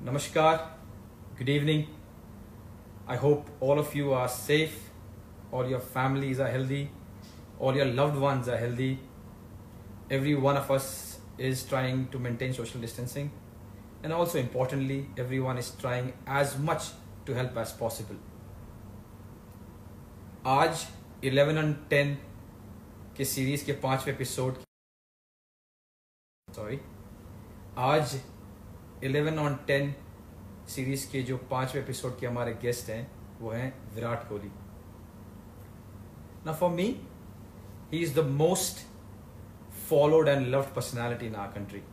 Namaskar, good evening. I hope all of you are safe, all your families are healthy, all your loved ones are healthy. Every one of us is trying to maintain social distancing, and also importantly, everyone is trying as much to help as possible. आज 11 on 10 के series के 5वें episode आज 11 on 10 series के जो 5वें episode के हमारे गेस्ट हैं वो हैं Virat Kohli. Now for me, he is the most followed and loved personality in our country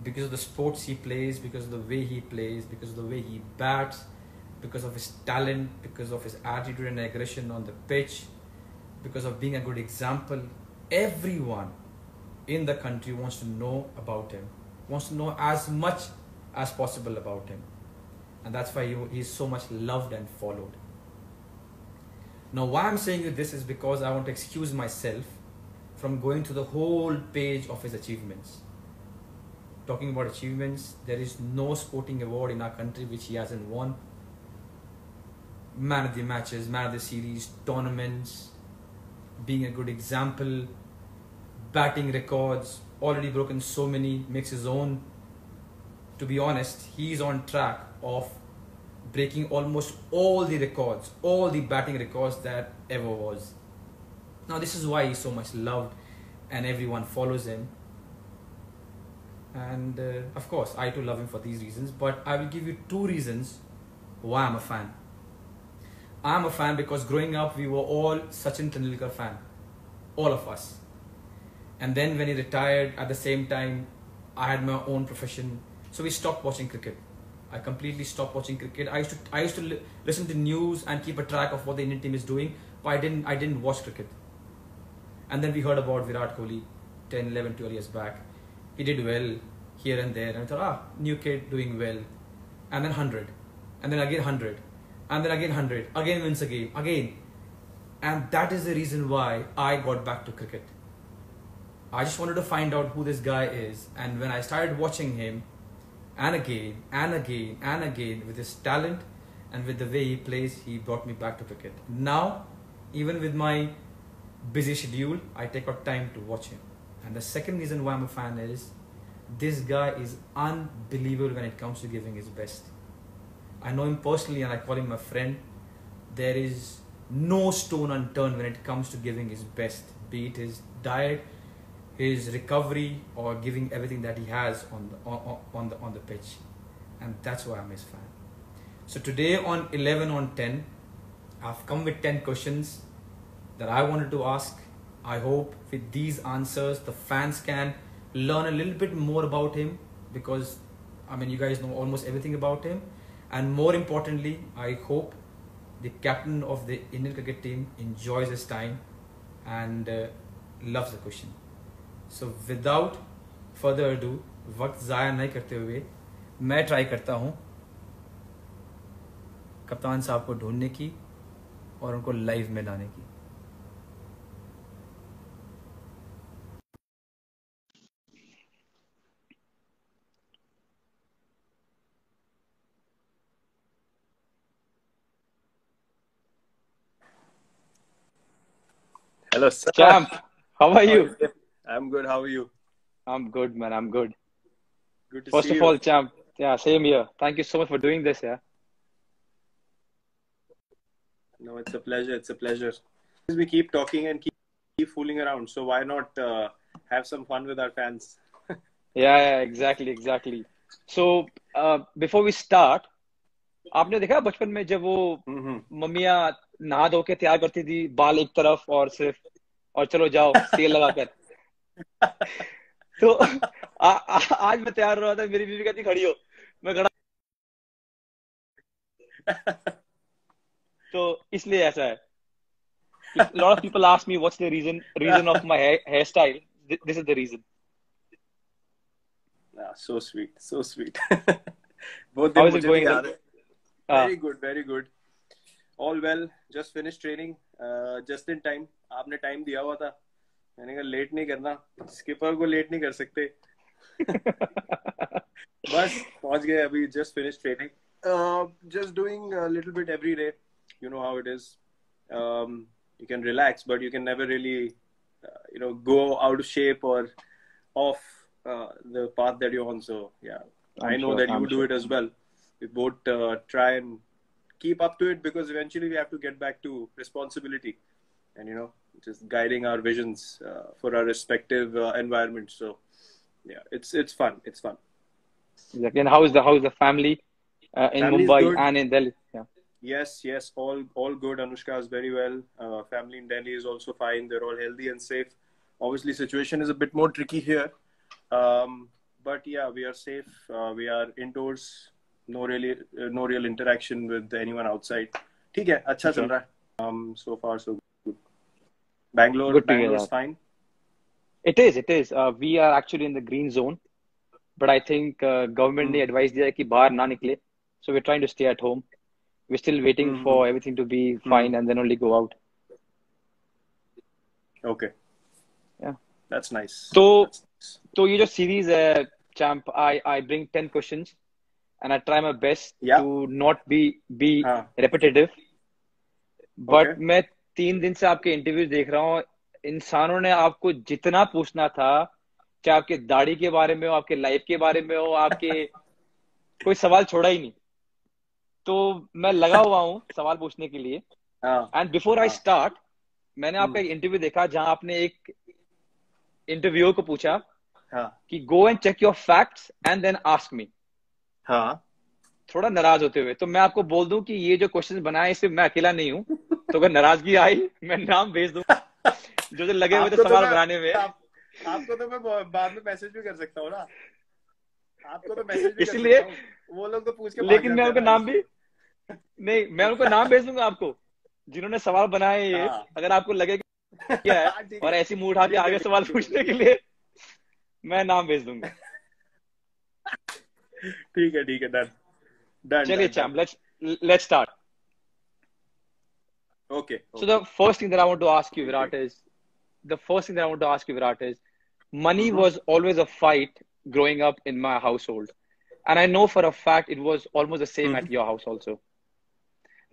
because of the sports he plays, because of the way he plays, because of the way he bats, because of his talent, because of his attitude and aggression on the pitch, because of being a good example. Everyone in the country wants to know about him, wants to know as much as possible about him, and that's why he is so much loved and followed. Now why I'm saying this is because I want to excuse myself from going to the whole page of his achievements. Talking about achievements, there is no sporting award in our country which he hasn't won. Man of the matches, man of the series, tournaments, being a good example, batting records, already broken so many, makes his own. To be honest, he's on track of breaking almost all the records, all the batting records that ever was. Now this is why he's so much loved and everyone follows him. And of course, I too love him for these reasons, but I will give you 2 reasons why I'm a fan. I'm a fan because growing up, we were all Sachin Tendulkar fan. All of us. And then when he retired, at the same time, I had my own profession. So we stopped watching cricket. I completely stopped watching cricket. I used to listen to news and keep a track of what the Indian team is doing, but I didn't watch cricket. And then we heard about Virat Kohli 10, 11, 12 years back. He did well here and there. And I thought, new kid doing well. And then 100. And then again 100. And then again 100. Again wins a game. Again. And that is the reason why I got back to cricket. I just wanted to find out who this guy is. And when I started watching him, and again, and again, and again, with his talent and with the way he plays, he brought me back to cricket. Now, even with my busy schedule, I take out time to watch him. And the second reason why I'm a fan is, this guy is unbelievable when it comes to giving his best. I know him personally and I call him my friend. There is no stone unturned when it comes to giving his best, be it his diet, his recovery, or giving everything that he has on the pitch. And that's why I'm his fan. So today on 11 on 10, I've come with 10 questions that I wanted to ask. I hope with these answers, the fans can learn a little bit more about him, because I mean, you guys know almost everything about him. And more importantly, I hope the captain of the Indian cricket team enjoys his time and loves the question. So without further ado, वक्त ज़ाया नहीं करते हुए मैं try करता हूँ कप्तान साहब को ढूंढने की और उनको लाइव में लाने की. Hello, sir. Champ, how are you? I'm good. How are you? I'm good, man. I'm good. Good to First see of you. all, Champ, yeah, same here. Thank you so much for doing this, yeah. No, it's a pleasure. It's a pleasure. We keep talking and keep fooling around. So why not have some fun with our fans? Yeah, exactly. So, before we start, आपने देखा बचपन में जब वो मम्मियाँ नहा धो के तैयार करती थी, बाल एक तरफ और सिर्फ, और चलो जाओ तेल लगाकर. तो आज मैं तैयार हो रहा था, मेरी बीवी कहती खड़ी हो, मैं खड़ा. तो इसलिए ऐसा है. A lot of people ask me what's the reason of my hairstyle. This is the reason. So sweet. So sweet. Both How is it going? Very good. Very good. All well. Just finished training. Just in time. आपने time दिया हुआ था. मैंने कहा late नहीं करना. Skipper को late नहीं कर सकते. बस पहुंच गए अभी, just finished training. Just doing a little bit every day. You know how it is. You can relax, but you can never really, go out of shape or off the path that you're on. So yeah, I know that you do it as well. We both try and keep up to it, because eventually we have to get back to responsibility and just guiding our visions for our respective environments. So yeah, it's fun. It's fun. Exactly. And how's the family in Family is Mumbai good. and in Delhi? Yeah. Yes, all good. Anushka is very well. Family in Delhi is also fine. They're all healthy and safe. Obviously, situation is a bit more tricky here, but yeah, we are safe. We are indoors. No real interaction with anyone outside. ठीक है, अच्छा चल रहा है. So far so good. Good to hear Bangalore's that. fine. It is. We are actually in the green zone, but I think government ने advice दिया है कि बाहर ना निकले. So we're trying to stay at home. We're still waiting for everything to be fine and then only go out. Okay. Yeah. That's nice. So ये जो series है, champ, I bring 10 questions and I try my best to not be repetitive. But मैं 3 दिन से आपके interviews देख रहा हूँ. इंसानों ने आपको जितना पूछना था, चाहे आपके दाढ़ी के बारे में हो, आपके लाइफ के बारे में हो, आपके कोई सवाल छोड़ा ही नहीं. तो मैं लगा हुआ हूँ सवाल पूछने के लिए. एंड बिफोर आई स्टार्ट, मैंने आपका एक इंटरव्यू देखा जहां आपने एक इंटरव्यूअर को पूछा कि go and check your facts and then ask me. थोड़ा नाराज होते हुए. तो मैं आपको बोल दूं कि ये जो क्वेश्चन बनाए सिर्फ मैं अकेला नहीं हूं. तो अगर नाराजगी आई, मैं नाम भेज दूं जो लगे हुए थे सवाल बनाने में. आपको तो मैं बाद में मैसेज भी कर सकता हूँ ना. आपको तो मैसेज भी इसलिए वो लोग तो पूछ के, लेकिन मैं उनका नाम भी नहीं, मैं उनको नाम भेज दूंगा आपको जिन्होंने सवाल बनाए ये. अगर आपको लगे क्या है और ऐसी मुंह उठा के आगे सवाल पूछने के लिए, मैं नाम भेज दूंगा. ठीक है, डन. चलिए champ, let's start. Okay. So the first thing that I want to ask you, Virat, is money was always a fight growing up in my household. And I know for a fact it was almost the same at your house also.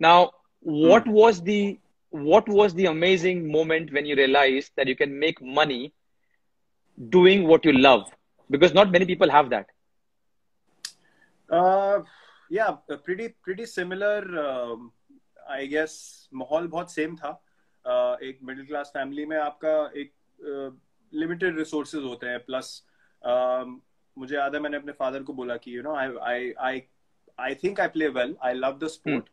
Now, what was the amazing moment when you realized that you can make money doing what you love? Because not many people have that. Yeah, pretty similar. I guess माहौल बहुत same था. एक middle class family में आपका एक limited resources होते हैं. Plus मुझे याद है मैंने अपने फादर को बोला कि I think I play well, I love the sport.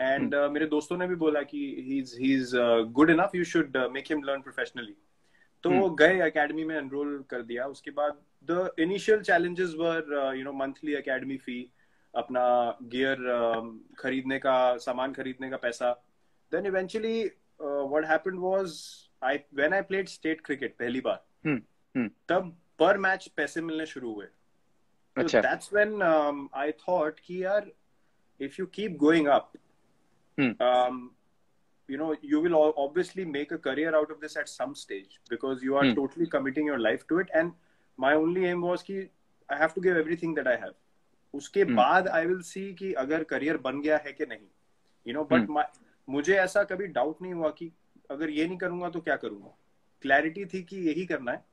And मेरे दोस्तों ने भी बोला कि he is good enough, you should make him learn professionally. तो गए एकेडमी में एनरोल कर दिया. उसके बाद the initial challenges were monthly academy fee, अपना गियर खरीदने का, सामान खरीदने का पैसा. Then eventually what happened was, when I played state cricket पहली बार, तब पर मैच पैसे मिलने शुरू हुए. So that's when I thought कि यार, if you keep going up, you will obviously make a career out of this at some stage, because you are totally committing your life to it. And my only aim was कि I have to give everything that I have. उसके बाद I will see कि अगर career बन गया है कि नहीं, but मुझे ऐसा कभी डाउट नहीं हुआ कि अगर ये नहीं करूंगा तो क्या करूंगा. क्लैरिटी थी कि यही करना है.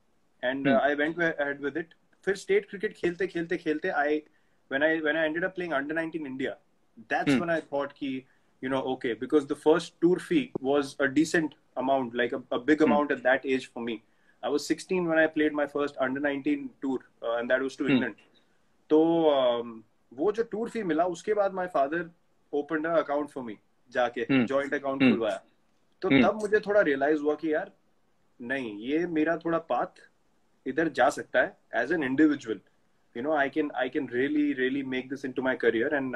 And I went ahead with it. फिर स्टेट क्रिकेट खेलते when I ended up playing under-19 India, that's when I thought कि okay, because the first tour fee was a decent amount, like a big amount at that age for me. I was 16 when I played my first under-19 tour, and that was to England. तो वो जो tour fee मिला, उसके बाद my father opened an account for me, जाके joint account खुलवाया. तो तब मुझे थोड़ा realize हुआ कि यार नहीं, ये मेरा थोड़ा path इधर जा सकता है. As an individual, I can really make this into my career, and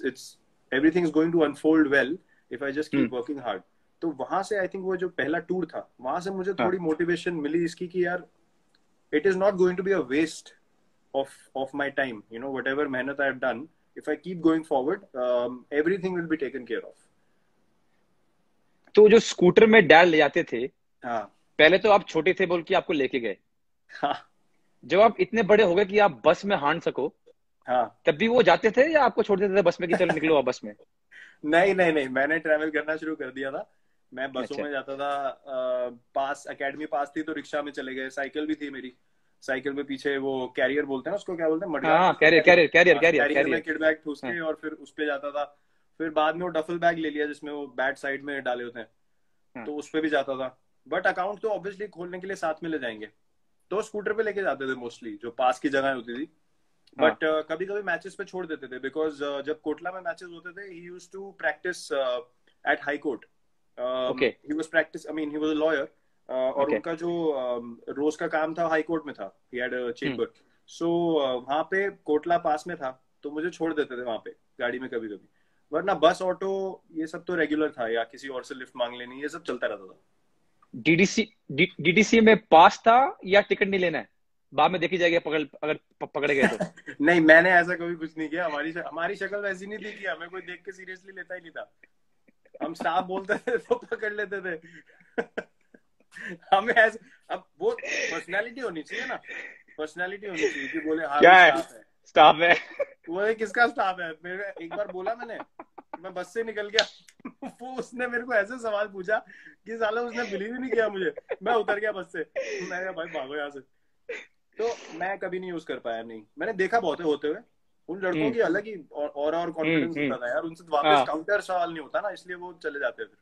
it's everything is going to unfold well if I just keep working hard. तो वहां से I think वो जो पहला टूर था, वहां से मुझे थोड़ी मोटिवेशन मिली इसकी कि यार, it is not going to be a waste of my time. Whatever मेहनत I have done, if I keep going forward, everything will be taken care of. तो जो स्कूटर में डैड ले जाते थे, पहले तो आप छोटे थे बोल के आपको लेके गए. जब आप इतने बड़े हो गए कि आप बस में हाँट सको, हाँ, तब भी वो जाते थे या आपको छोड़ देते थे बस में कि चलो निकलो आप बस में? नहीं नहीं नहीं, मैंने ट्रैवल करना शुरू कर दिया था। मैं बसों अच्छा। में जाता था। पास एकेडमी पास थी तो रिक्शा में चले गए, साइकिल भी थी मेरी। साइकिल पे पीछे वो कैरियर बोलते हैं ना उसको, क्या बोलते हैं, मडगार्ड हाँ, बोलते हैं, कैरियर कैरियर। कैरियर कैरियर हाँ, कैरियर कैरियर में कैरियर। किड बैग ठूस हाँ के और फिर उस पे जाता था। फिर बाद में वो डफल बैग ले लिया जिसमें वो बैट साइड में डाले होते हैं, हाँ तो उस पे भी जाता था। बट अकाउंट तो ऑब्वियसली खोलने के लिए साथ में ले जाएंगे, तो स्कूटर पे लेके जाते थे मोस्टली, जो पास की जगह होती थी। हाँ। बट कभी कभी मैचेस पे छोड़ देते थे, बिकॉज जब कोटला में मैचेस होते थे, he used to practise at high court. Okay he was practice, I mean he was a lawyer, और ओके। उनका जो रोज का काम था हाई कोर्ट में था, ही हैड अ चेम्बर। सो वहां पे कोटला पास में था, तो मुझे छोड़ देते थे वहां पे गाड़ी में कभी कभी। वरना बस ऑटो ये सब तो रेगुलर था, या किसी और से लिफ्ट मांग लेनी, ये सब चलता रहता था। डीडीसी डीडीसी में पास था या टिकट नहीं लेना है, बाद में देखी जाएगी पकड़, अगर पकड़े गए तो? नहीं, मैंने ऐसा कभी कुछ नहीं किया। हमारी शक्ल वैसी नहीं थी कि हमें कोई देख के सीरियसली लेता ही नहीं था। हम स्टाफ बोलते थे तो पकड़ लेते थे। हमें ऐसे, अब वो पर्सनालिटी होनी चाहिए ना, पर्सनालिटी होनी चाहिए कि बोले हाँ क्या भी है, स्टाफ है। स्टाफ है? वो किसका स्टाफ है? मेरे एक बार बोला मैंने, मैं बस से निकल गया। वो उसने मेरे को ऐसे सवाल पूछा कि साला उसने बिलीव ही नहीं किया मुझे। मैं उतर गया बस से, मैं कहा भाई भागो यहाँ से। तो मैं कभी नहीं यूज कर पाया। नहीं, मैंने देखा बहुत है होते हुए। उन लड़कों की अलग ही और कॉन्फिडेंस होता था यार, उनसे वापस हाँ। काउंटर सवाल नहीं होता ना, इसलिए वो चले जाते फिर।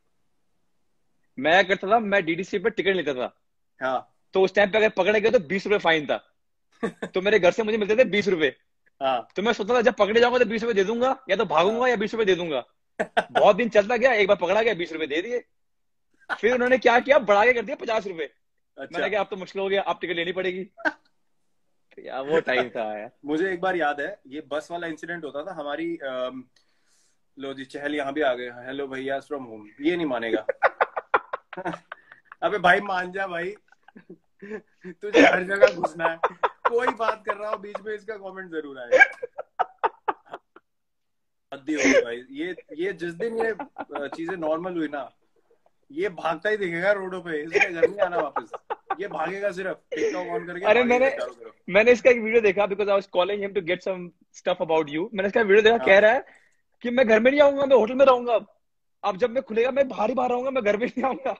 मैं करता था, मैं डीडीसी पे टिकट लेता था, हाँ। तो उस टाइम पे अगर पकड़े गए तो 20 रुपए फाइन था। तो मेरे घर से मुझे मिलते थे 20 रुपए। हाँ। तो मैं सोचता था जब पकड़े जाऊंगा तो 20 रुपए दे दूंगा, या तो भागूंगा या 20 रुपए दे दूंगा। बहुत दिन चलता गया, एक बार पकड़ा गया, 20 रुपए दे दिए। फिर उन्होंने क्या किया, बढ़ा के कर दिया 50 रुपए। अच्छा। मैंने कहा अब तो मुश्किल हो गया, अब टिकट लेनी पड़ेगी। तो यार वो टाइम था यार। मुझे एक बार याद है, ये बस वाला इंसिडेंट होता था हमारी। लो जी, चहल यहाँ भी आ गए। हेलो भैया फ्रॉम होम, ये नहीं मानेगा। अबे भाई मान जा भाई। तुझे हर जगह घुसना है, कोई बात कर रहा हो बीच में इसका कमेंट जरूर आएगा। हद्दी हो गई भाई। ये जिस दिन ये चीजें नॉर्मल हुई ना, ये भागता ही दिखेगा रोडों पे, इसलिए घर नहीं आना वापस। ये भागेगा सिर्फ टिकटॉक ऑन करके, अरे भागेगा चारों तरफ। मैंने इसका एक वीडियो देखा, because I was calling him to get some stuff about you. मैंने इसका वीडियो देखा, हाँ। कह रहा है कि मैं घर में नहीं आऊंगा, मैं होटल में रहूंगा। अब जब मैं खुलेगा मैं बाहर ही बाहर रहूंगा, मैं घर में नहीं आऊंगा।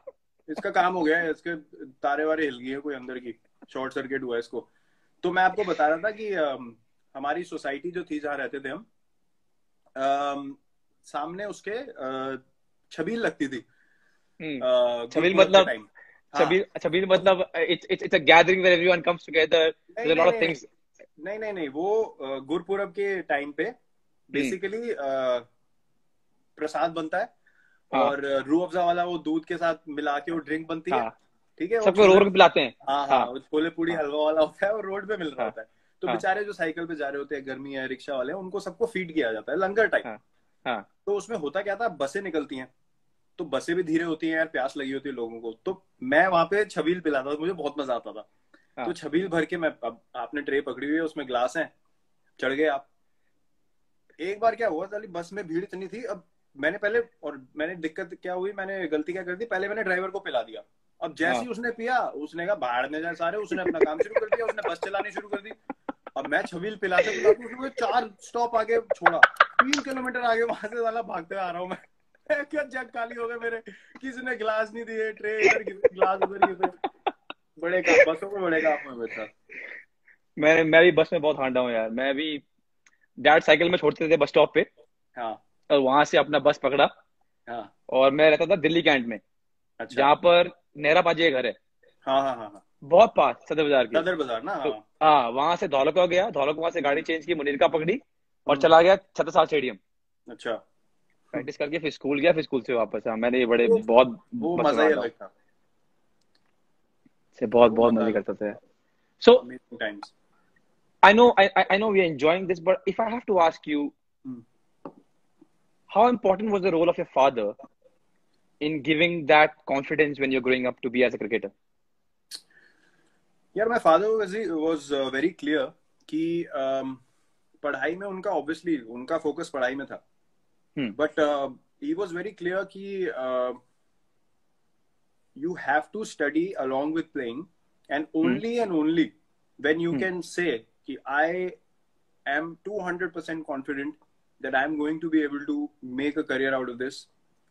इसका काम हो गया है, इसके तारे वारे हिल गई है कोई अंदर की, शॉर्ट सर्किट हुआ है इसको। तो मैं आपको बता रहा था कि हमारी सोसाइटी जो थी जहाँ रहते थे हम, सामने उसके छबील लगती थी। छबील गुरपुरब के मतलब? टाइम। हाँ। छबील मतलब it's a gathering where everyone comes together, there नहीं अ नहीं लॉट ऑफ नहीं थिंग्स। नहीं नहीं नहीं, वो गुरपुरब के टाइम पे बेसिकली प्रसाद बनता है, हाँ और रूह अफ़ज़ा वाला वो दूध के साथ मिला के वो ड्रिंक बनती है। हाँ, ठीक है, और सबको रो छोले, रो के पिलाते हैं। हाँ हाँ, हाँ वो छोले पूड़ी हाँ हलवा वाला होता है, और रोड पे मिल रहा हाँ होता है। तो हाँ बेचारे जो साइकिल पे जा रहे होते हैं, गर्मी है, रिक्शा वाले हैं, उनको सबको फीड किया जाता है लंगर टाइप। हाँ हाँ तो उसमें होता क्या था, बसें निकलती हैं, तो बसें भी धीरे होती हैं यार, प्यास लगी होती है लोगों को। तो मैं वहां पे छबील पिलाता था, मुझे बहुत मजा आता था। तो हाँ। छबील भर के मैं, अब आपने ट्रे पकड़ी हुई है, उसमें ग्लास है, चढ़ गए आप। एक बार क्या हुआ, साली बस में भीड़ इतनी थी। अब मैंने दिक्कत क्या हुई, मैंने गलती क्या कर दी, पहले मैंने ड्राइवर को पिला दिया। अब जैसे ही उसने पिया, उसने कहा बाहर में जाए सारे, उसने अपना काम शुरू कर दिया, उसने बस चलानी शुरू कर दी। अब मैं छबील पिलाते पिलाते उसने मुझे 4 स्टॉप आगे छोड़ा, 3 किलोमीटर आगे वहां से साला भागते आ रहा हूँ मैं। क्या जग खाली हो गए मेरे, किसी ने गिलास नहीं दिए, ट्रे इधर गिलास उधर उधर। बड़े काम, बसों में बड़े काम हुए मेरे साथ। मैं भी बस में बहुत हांडा हूँ यार। मैं भी डैड साइकिल में छोड़ते थे बस स्टॉप पे, हाँ और वहां से अपना बस पकड़ा। हाँ। और मैं रहता था दिल्ली कैंट में, अच्छा। जहाँ पर नेहरा पाजी का घर है, हाँ हाँ हाँ हाँ। बहुत पास सदर बाजार के। सदर बाजार ना, तो हाँ। हाँ, वहां से धौलका गया, धौलका वहां से गाड़ी चेंज की, मुनीर का पकड़ी और हम्म। चला गया छत्रसाल स्टेडियम। अच्छा। प्रैक्टिस करके फिर स्कूल गया, फिर स्कूल से वापस। हाँ, मैंने ये बड़े वो बहुत वो बस में मजा ही हांडा हूँ, अलग था। से बहुत वो बहुत मजा मजे अलग करते थे। था। So amazing times. I know we are enjoying this, but if I have to ask you, how important was the role of your father in giving that confidence when you're growing up to be as a cricketer? यार, my father was very clear कि पढ़ाई में उनका, obviously उनका focus पढ़ाई में था, but he was very clear कि you have to study along with playing, and only when you can say कि I am 200% confident that I am going to be able to make a career out of this,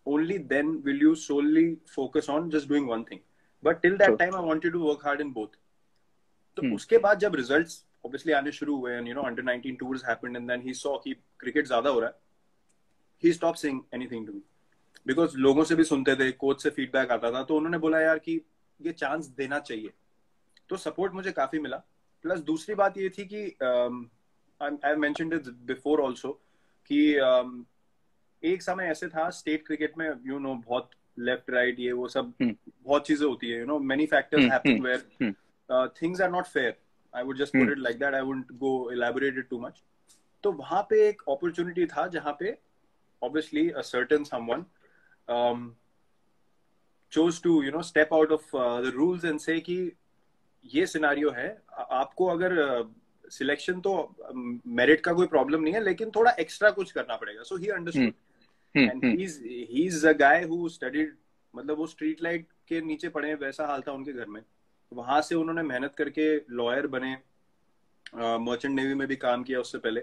only then will you solely focus on just doing one thing. But till that time, I want you to work hard in both. तो उसके बाद जब results obviously आने शुरू हुए, and you know under 19 tours happened, and then he saw कि cricket ज़्यादा हो रहा है, he stopped saying anything to me because लोगों से भी सुनते थे, कोच से feedback आता था, तो उन्होंने बोला यार कि ये chance देना चाहिए. तो support मुझे काफी मिला. प्लस दूसरी बात ये थी कि I mentioned it before also कि एक समय ऐसे था स्टेट क्रिकेट में, you know, बहुत लेफ्ट राइट ये वो सब बहुत चीजें होती है, you know, many factors happen where things are not fair. I would just put it like that. I wouldn't go elaborate it too much. तो वहां पे एक opportunity था जहां पे obviously a certain someone chose to, you know, step out of the rules and say कि ये scenario है, आपको अगर सिलेक्शन तो मेरिट का कोई प्रॉब्लम नहीं है, लेकिन थोड़ा एक्स्ट्रा कुछ करना पड़ेगा. So he understood and he is a guy who studied, मतलब वो स्ट्रीट लाइट के नीचे पढ़े, वैसा हाल था उनके घर में. वहां से उन्होंने मेहनत करके लॉयर बने, मर्चेंट नेवी में भी काम किया उससे पहले.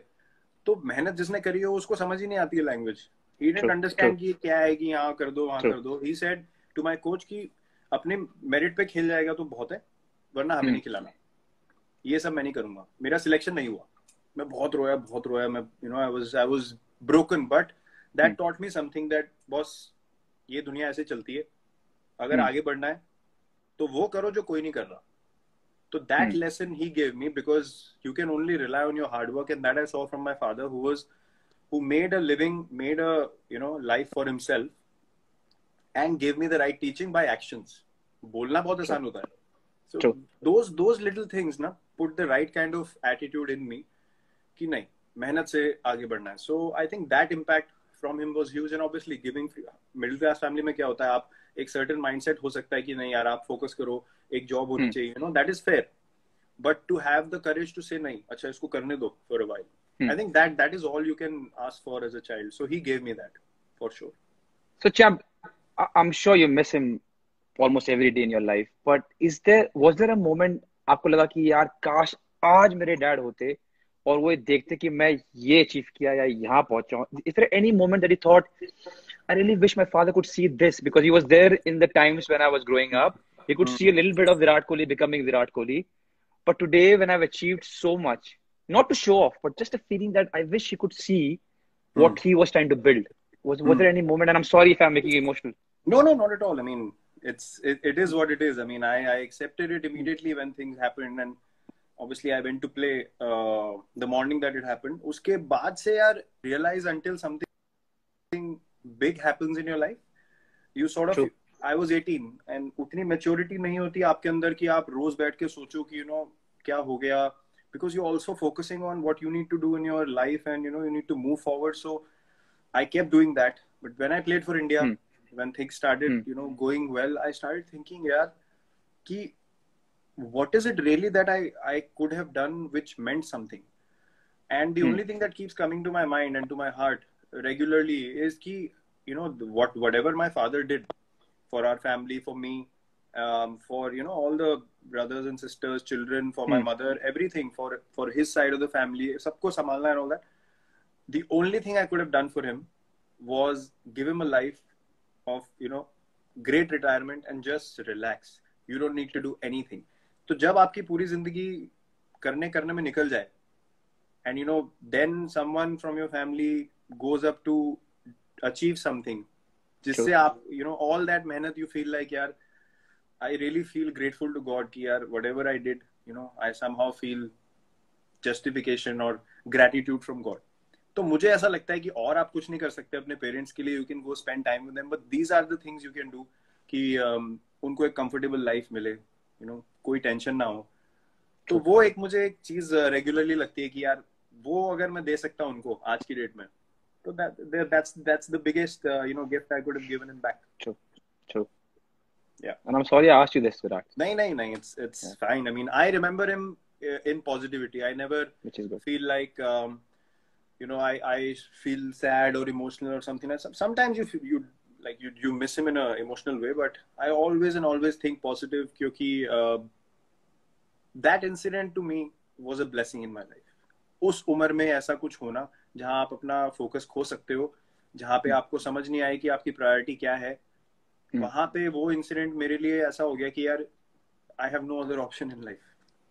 तो मेहनत जिसने करी हो उसको समझ ही नहीं आती है लैंग्वेज. ही डिडंट अंडरस्टैंड कि क्या है कि यहाँ कर दो वहां कर दो. He said to my coach कि अपने मेरिट पे खेल जाएगा तो बहुत है, वरना हमें नहीं खिलाना. ये सब मैं नहीं करूंगा. मेरा सिलेक्शन नहीं हुआ, मैं बहुत रोया. मैं you know I was broken, but that taught me something that boss, ये दुनिया ऐसे चलती है, अगर आगे बढ़ना है तो वो करो जो कोई नहीं कर रहा. तो that lesson he gave me, because you can only rely on your hard work, and that I saw from my father who made a living, made a, you know, life for himself and gave me the right teaching by actions. बोलना बहुत आसान होता है. So those little things ना put the right kind of attitude in me कि नहीं, मेहनत से आगे बढ़ना है. So I think that impact from him was huge, and obviously giving middle class family में क्या होता है, आप एक certain mindset हो सकता है कि नहीं यार आप focus करो, एक job होनी चाहिए, you know, that is fair. But to have the courage to say नहीं, अच्छा इसको करने दो for a while. I think that is all you can ask for as a child. So he gave me that for sure. So Champ, I'm sure you miss him almost every day in your life, but was there a moment आपको लगा कि यार काश आज मेरे dad होते और वो देखते कि मैं ये अचीव किया या यहाँ पहुंचा हूँ? Is there any moment that he thought, I really wish my father could see this, because he was there in the times when I was growing up. He could see a little bit of Virat Kohli becoming Virat Kohli. But today when I've achieved so much, not to show off, but just a feeling that I wish he could see what he was trying to build. Was there any moment? And I'm sorry if I'm making you emotional. No, not at all. I mean, it is what it is. I mean, I accepted it immediately when things happened, and obviously I went to play the morning that it happened. Uske baad se yaar, realize until something big happens in your life, you sort of. True. I was 18 and उतनी maturity नहीं होती आपके अंदर कि आप रोज बैठ के सोचो कि you know क्या हो गया, because you're also focusing on what you need to do in your life, and you know you need to move forward. So I kept doing that. But when I played for India, when things started you know going well, I started thinking yaar कि what is it really that I could have done which meant something. And the only thing that keeps coming to my mind and to my heart regularly is कि you know whatever my father did for our family, for me, for you know all the brothers and sisters, children, for my mother, everything, for his side of the family, sabko samalna and all that. The only thing I could have done for him was give him a life of you know great retirement and just relax. You don't need to do anything. तो जब आपकी पूरी जिंदगी करने में निकल जाए, and you know then someone from your family goes up to achieve something, जिससे आप you know all that मेहनत, you feel like यार I really feel grateful to God कि यार whatever I did, you know, I somehow feel justification or gratitude from God. तो मुझे ऐसा लगता है कि और आप कुछ नहीं कर सकते अपने पेरेंट्स के लिए. You can go spend time with them, but these are the things you can do कि उनको एक comfortable life मिले, you know, कोई टेंशन ना हो. तो वो एक मुझे एक चीज रेगुलरली लगती है कि यार वो अगर मैं दे सकता हूँ उनको आज की डेट में, तो that's the biggest you know gift I could have given him back. True. Yeah. And I'm sorry I asked you this, Virat. No, it's fine. I mean, I remember him in positivity. I never feel like you know I feel sad or emotional or something. Sometimes you miss him in an emotional way, but I always think positive, क्योंकि that incident to me was a blessing in my life. उस उम्र में ऐसा कुछ होना जहां आप अपना फोकस खो सकते हो, जहां पे आपको समझ नहीं आए कि आपकी प्रायोरिटी क्या है, वहां पे वो इंसिडेंट मेरे लिए ऐसा हो गया कि यार I have no other option in life,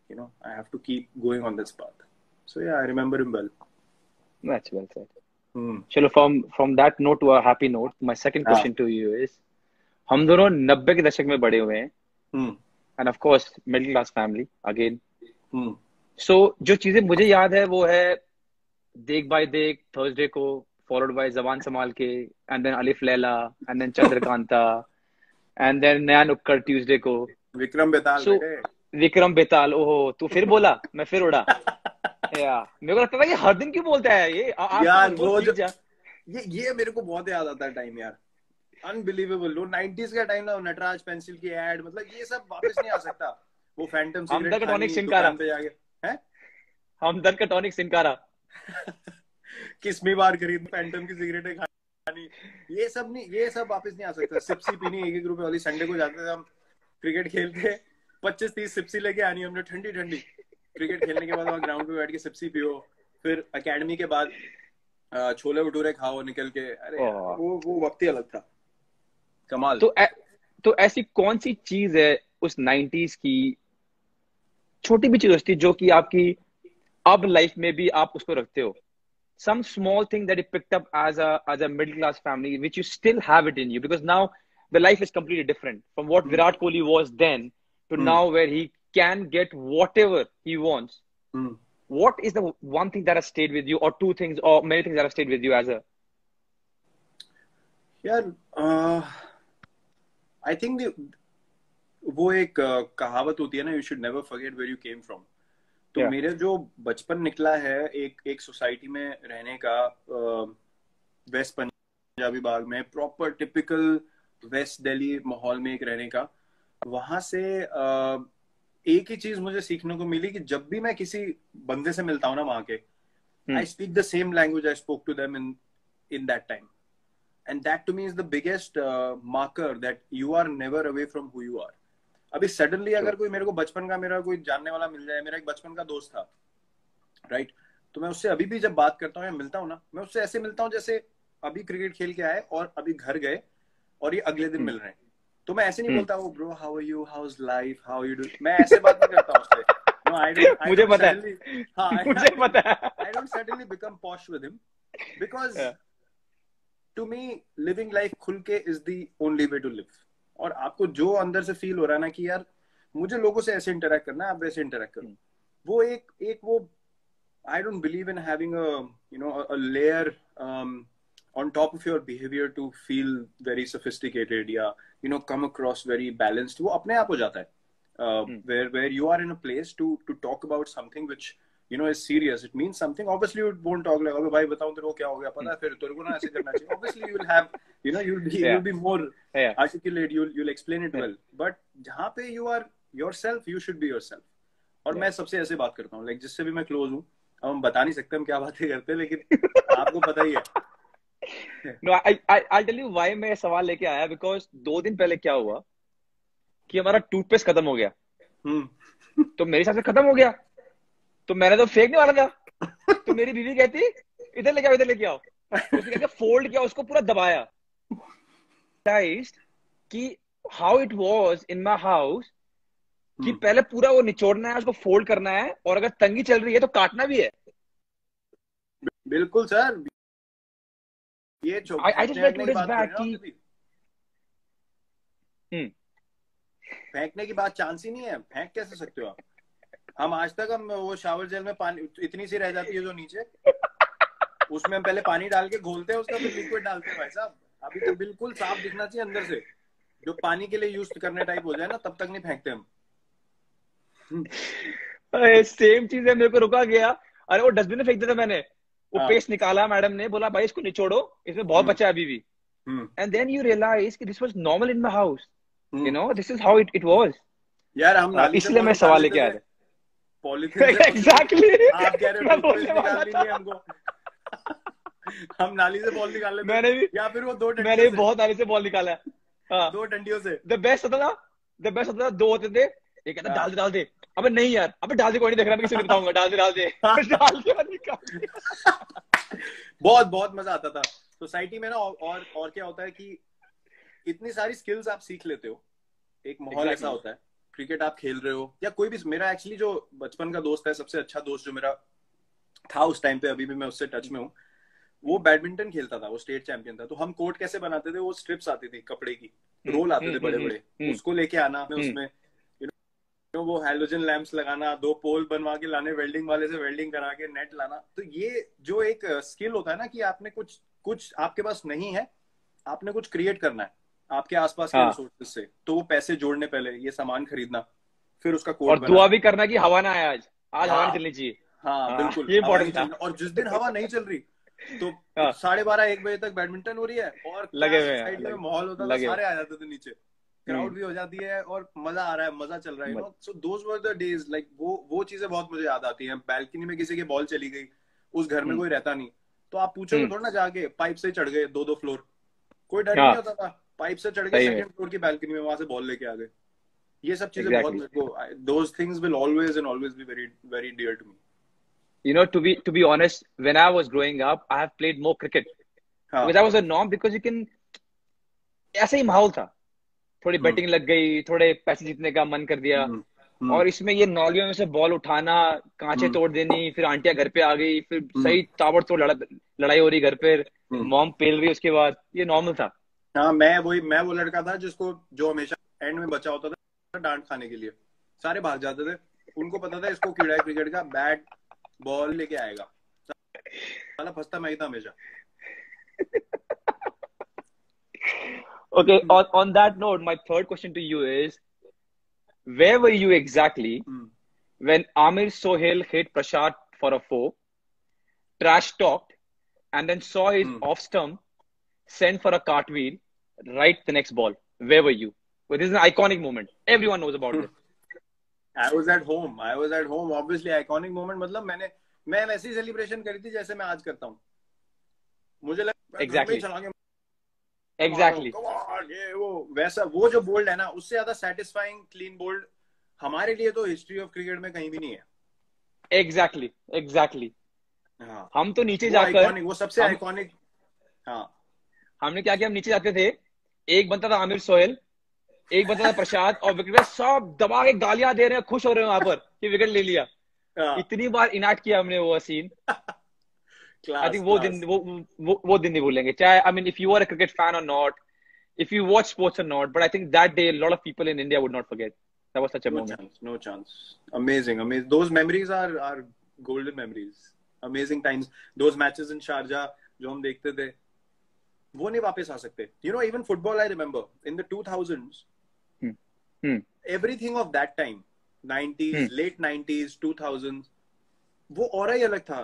you know, I have to keep going on this path. So yeah, I remember him well. That's well said. चलो from that note to a happy note, my second question to you is, हम दोनों 90 के दशक में बड़े हुए हैं, and of course middle class family again. So जो चीजें मुझे याद है वो है देख बाय देख, थर्सडे को, followed by जबान संभाल के, and then अलिफ Laila, and then Chandrakanta, and then नया नुक्कड़ ट्यूसडे को, विक्रम बेताल। so, विक्रम बेताल, ओहो तू फिर बोला, मैं फिर उड़ा। मेरे को लगता था कि हर दिन क्यों बोलता है ये यार, वो जो ये मेरे को बहुत याद आता है टाइम यार, अनबिलीवेबल। वो 90s का टाइम ना, नटराज पेंसिल की एड, मतलब ये सब वापस नहीं आ सकता। वो फैंटम हमदर्द का टॉनिक सिनकारा पे जाके, हैं हमदर्द का टॉनिक सिनकारा किस्मी बार खरीद, फैंटम की सिगरेटें खानी, ये सब नहीं, ये सब वापस नहीं आ सकता। सिप्सी पीनी 1-1 रुपए वाली। संडे को जाते थे हम क्रिकेट खेलते, 25-30 सिप्सी लेके आनी हमने, ठंडी ठंडी। क्रिकेट खेलने के बाद वहाँ ग्राउंड पे बैठ के सिप्सी पियो, फिर एकेडमी के बाद छोले भटूरे खाओ निकल के। अरे वो वक्त ही अलग था, कमाल। तो ऐसी कौन सी चीज है उस 90s की, छोटी भी चीज थी जो कि आपकी अब लाइफ में भी आप उसको रखते हो? Some small thing that you picked up as a middle class family, which you still have it in you, because now the life is completely different from what Virat Kohli was then to now, where he can get whatever he wants. What is the one thing that has stayed with you, or two things, or many things that have stayed with you as a? यार, I think वो एक कहावत होती है ना, you should never forget where you came from. तो मेरे जो बचपन निकला है एक सोसाइटी में रहने का, वेस्ट पंजाबी बाग में, प्रॉपर टिपिकल वेस्ट दिल्ली माहौल में एक रहने का, वहां से एक ही चीज मुझे सीखने को मिली कि जब भी मैं किसी बंदे से मिलता हूँ ना वहां के, I speak the same language I spoke to them in that time, and that to me is the biggest marker that you are never away from who you are. अभी सडनली अगर कोई मेरे को बचपन का मेरा कोई जानने वाला मिल जाए, मेरा एक बचपन का दोस्त था, राइट, तो मैं उससे अभी भी जब बात करता हूँ या मिलता हूँ ना, मैं उससे ऐसे मिलता हूँ जैसे अभी क्रिकेट खेल के आए और अभी घर गए और ये अगले दिन मिल रहे हैं। तो मैं ऐसे नहीं बोलता वो bro how are you, how is life, how you do, मैं ऐसे बात नहीं करता उससे। नो, मुझे पता है, मुझे पता है, I don't suddenly become posh with him, because to me living life खुल के is the only way to live. और आपको जो अंदर से फील हो रहा है ना कि यार मुझे लोगों से ऐसे इंटरेक्ट करना है, आप वैसे इंटरेक्ट करो, वो एक वो I don't believe in having a layer on top of your behavior to feel very sophisticated या come across very balanced. वो अपने आप हो जाता है, where you are in a place to talk about something which is serious, it means something. Obviously you won't talk like, भाई बताऊं तेरे को क्या हो गया, पता है फिर तेरे को ना ऐसे करना चाहिए। Obviously you will have you'll be more articulate, you'll explain it well, but जहाँ पे you are yourself, you should be yourself. और मैं सबसे ऐसे बात करता हूँ, like जिससे भी मैं क्लोज हूँ, अब हम बता नहीं सकते हम क्या बातें करते हैं, लेकिन आपको पता ही है। No, I'll tell you why मैं सवाल लेके आया, because 2 दिन पहले क्या हुआ कि हमारा टूथपेस्ट खत्म हो गया। तो मेरे हिसाब से खत्म हो गया, तो मैंने तो फेंकने वाला था। तो मेरी बीवी कहती इधर लेके आओ, इधर लेके आओ। उसने क्या फोल्ड किया, उसको पूरा दबाया। कि how it was in my house, कि पहले पूरा वो निचोड़ना है, उसको फोल्ड करना है, और अगर तंगी चल रही है तो काटना भी है। बिल्कुल सर, ये I just read 2 days back कि फेंकने की बात चांस ही नहीं है। फेंक कैसे सकते हो आप? हम आज तक हम वो शावर जेल में पानी इतनी सी रह जाती है जो नीचे, उसमें हम पहले पानी डाल के घोलते हैं उसका, फिर लिक्विड डालते हैं। भाई साहब अभी तो बिल्कुल साफ दिखना चाहिए अंदर से, जो पानी के लिए यूज करने टाइप हो जाए ना, तब तक नहीं फेंकते हम। सेम चीज है, मेरे को रुका गया। अरे वो डस्टबिन में फेंक दिया था मैंने, वो पेस्ट निकाला, मैडम ने बोला भाई इसको निचोड़ो, इसमें बहुत बचा है अभी भी। एंड देन यू रियलाइज कि this was normal in my house, this is how it was. यार हम नाली से, इसलिए मैं सवाल लेके आया था। पॉलीथिन एग्जैक्टली, आप कह रहे हो निकालनी नहीं हमको। हम नाली से बॉल निकाल लेते, मैंने भी, या फिर वो 2 डंडियों मैंने भी बहुत नाली से बॉल निकाला है। 2 डंडियों से। द बेस्ट होता था 2 होते थे, ये कहता डाल दे, अबे नहीं यार, अबे डाल दे, कोई नहीं देख रहा, मैं किसी को बताऊंगा, डाल दे डाल दे बहुत बहुत मजा आता था सोसाइटी में ना। और क्या होता है कि इतनी सारी स्किल्स आप सीख लेते हो, एक माहौल ऐसा होता है, क्रिकेट आप खेल रहे हो या कोई भी। मेरा एक्चुअली जो बचपन का दोस्त है, सबसे अच्छा दोस्त जो मेरा था उस टाइम पे, अभी भी मैं उससे टच में हूँ, वो बैडमिंटन खेलता था, वो स्टेट चैंपियन था। तो हम कोर्ट कैसे बनाते थे, वो स्ट्रिप्स आती थी कपड़े की, रोल आते थे बड़े बड़े, उसको लेके आना उसमें वो हैलोजन लैंप्स लगाना, 2 पोल बनवा के लाने, वेल्डिंग वाले से वेल्डिंग करा के नेट लाना। तो ये जो एक स्किल होता है ना कि आपने कुछ आपके पास नहीं है, आपने कुछ क्रिएट करना है आपके आसपास के रिसोर्सेज से, तो वो पैसे जोड़ने पहले, ये सामान खरीदना, फिर उसका कोड और दुआ भी करना कि हवा ना आए, आज हवा नहीं चलनी चाहिए। हाँ बिल्कुल, ये हवा नहीं चल रही। और जिस दिन हवा नहीं चल रही तो 12:30-1 बजे तक बैडमिंटन हो रही है, और लगे सोसाइटी में माहौल होता था, सारे आ जाते थे नीचे, क्राउड भी हो जाती है और मजा आ रहा है, मजा चल रहा है, you know. So those were the days, like वो चीजें बहुत मुझे याद आती हैं। बैल्कनी में किसी की बॉल चली गई, उस घर में कोई रहता नहीं, तो आप पूछोगे थोड़ा ना जाके, पाइप से चढ़ गए 2-2 फ्लोर, कोई डर नहीं होता था, पाइप से चढ़ गए 2nd फ्लोर की बैल्कनी में, वहां से बॉल लेके आ गए। ये सब चीजें बहुत मेरे को, those things will always and always be very very dear to me. You know, to be honest, when I was growing up, I have played more cricket because I was a norm, because you can, ऐसा ही माहौल था, थोड़ी batting लग गई, थोड़े पैसे जीतने का मन कर दिया, और इसमें ये नौलियों में से बॉल उठाना, कांचे तोड़ देनी, फिर आंटियां घर पे आ गई, फिर सही ताबड़तोड़ लड़ाई हो रही घर पे, मॉम पेल रही, उसके बाद ये नॉर्मल था। हाँ, मैं वो लड़का था जो हमेशा एंड में बचा होता था डांट खाने के लिए। सारे भाग जाते थे, उनको पता था इसको कीड़ा है क्रिकेट का, बैट बॉल लेके आएगा, साला फंसता मैं ही था हमेशा। Okay, on that note, my third question to you is, where were you exactly when Amir Sohail hit Prashad for a 4, trash talked, and then saw his off stump send for a cartwheel right the next ball? Where were you? Well, this is an iconic moment. Everyone knows about this. I was at home. Obviously, iconic moment. मतलब मैं वैसी celebration करी थी जैसे मैं आज करता हूँ। मुझे लगा Exactly. वो वैसा, वो जो बोल्ड है ना, उससे ज्यादा सेटिस्फाइंग क्लीन बोल्ड हमारे लिए तो हिस्ट्री ऑफ क्रिकेट में कहीं भी नहीं है। Exactly. हाँ, हम तो नीचे जाकर, वो सबसे आइकॉनिक। हाँ, हमने क्या किया, हम नीचे जाते थे, एक बनता था आमिर सोहेल, एक बनता था प्रसाद, और विकेट सब दबा के गालियां दे रहे हैं, खुश हो रहे हैं वहां पर कि विकेट ले लिया। इतनी बार इनाट किया हमने वो सीन। I think वो दिन नहीं भूलेंगे, चाहे, I mean, if you are a cricket fan or not, if you watch sports or not, but I think that day a lot of people in India would not forget. That was such a moment. No chance. Amazing. Those memories are golden memories. Amazing times. Those matches in Sharjah जो हम देखते थे, वो नहीं वापस आ सकते. You know, even football, I remember in the 2000s, everything of that time, 90s, late 90s, 2000s, वो और ही अलग था.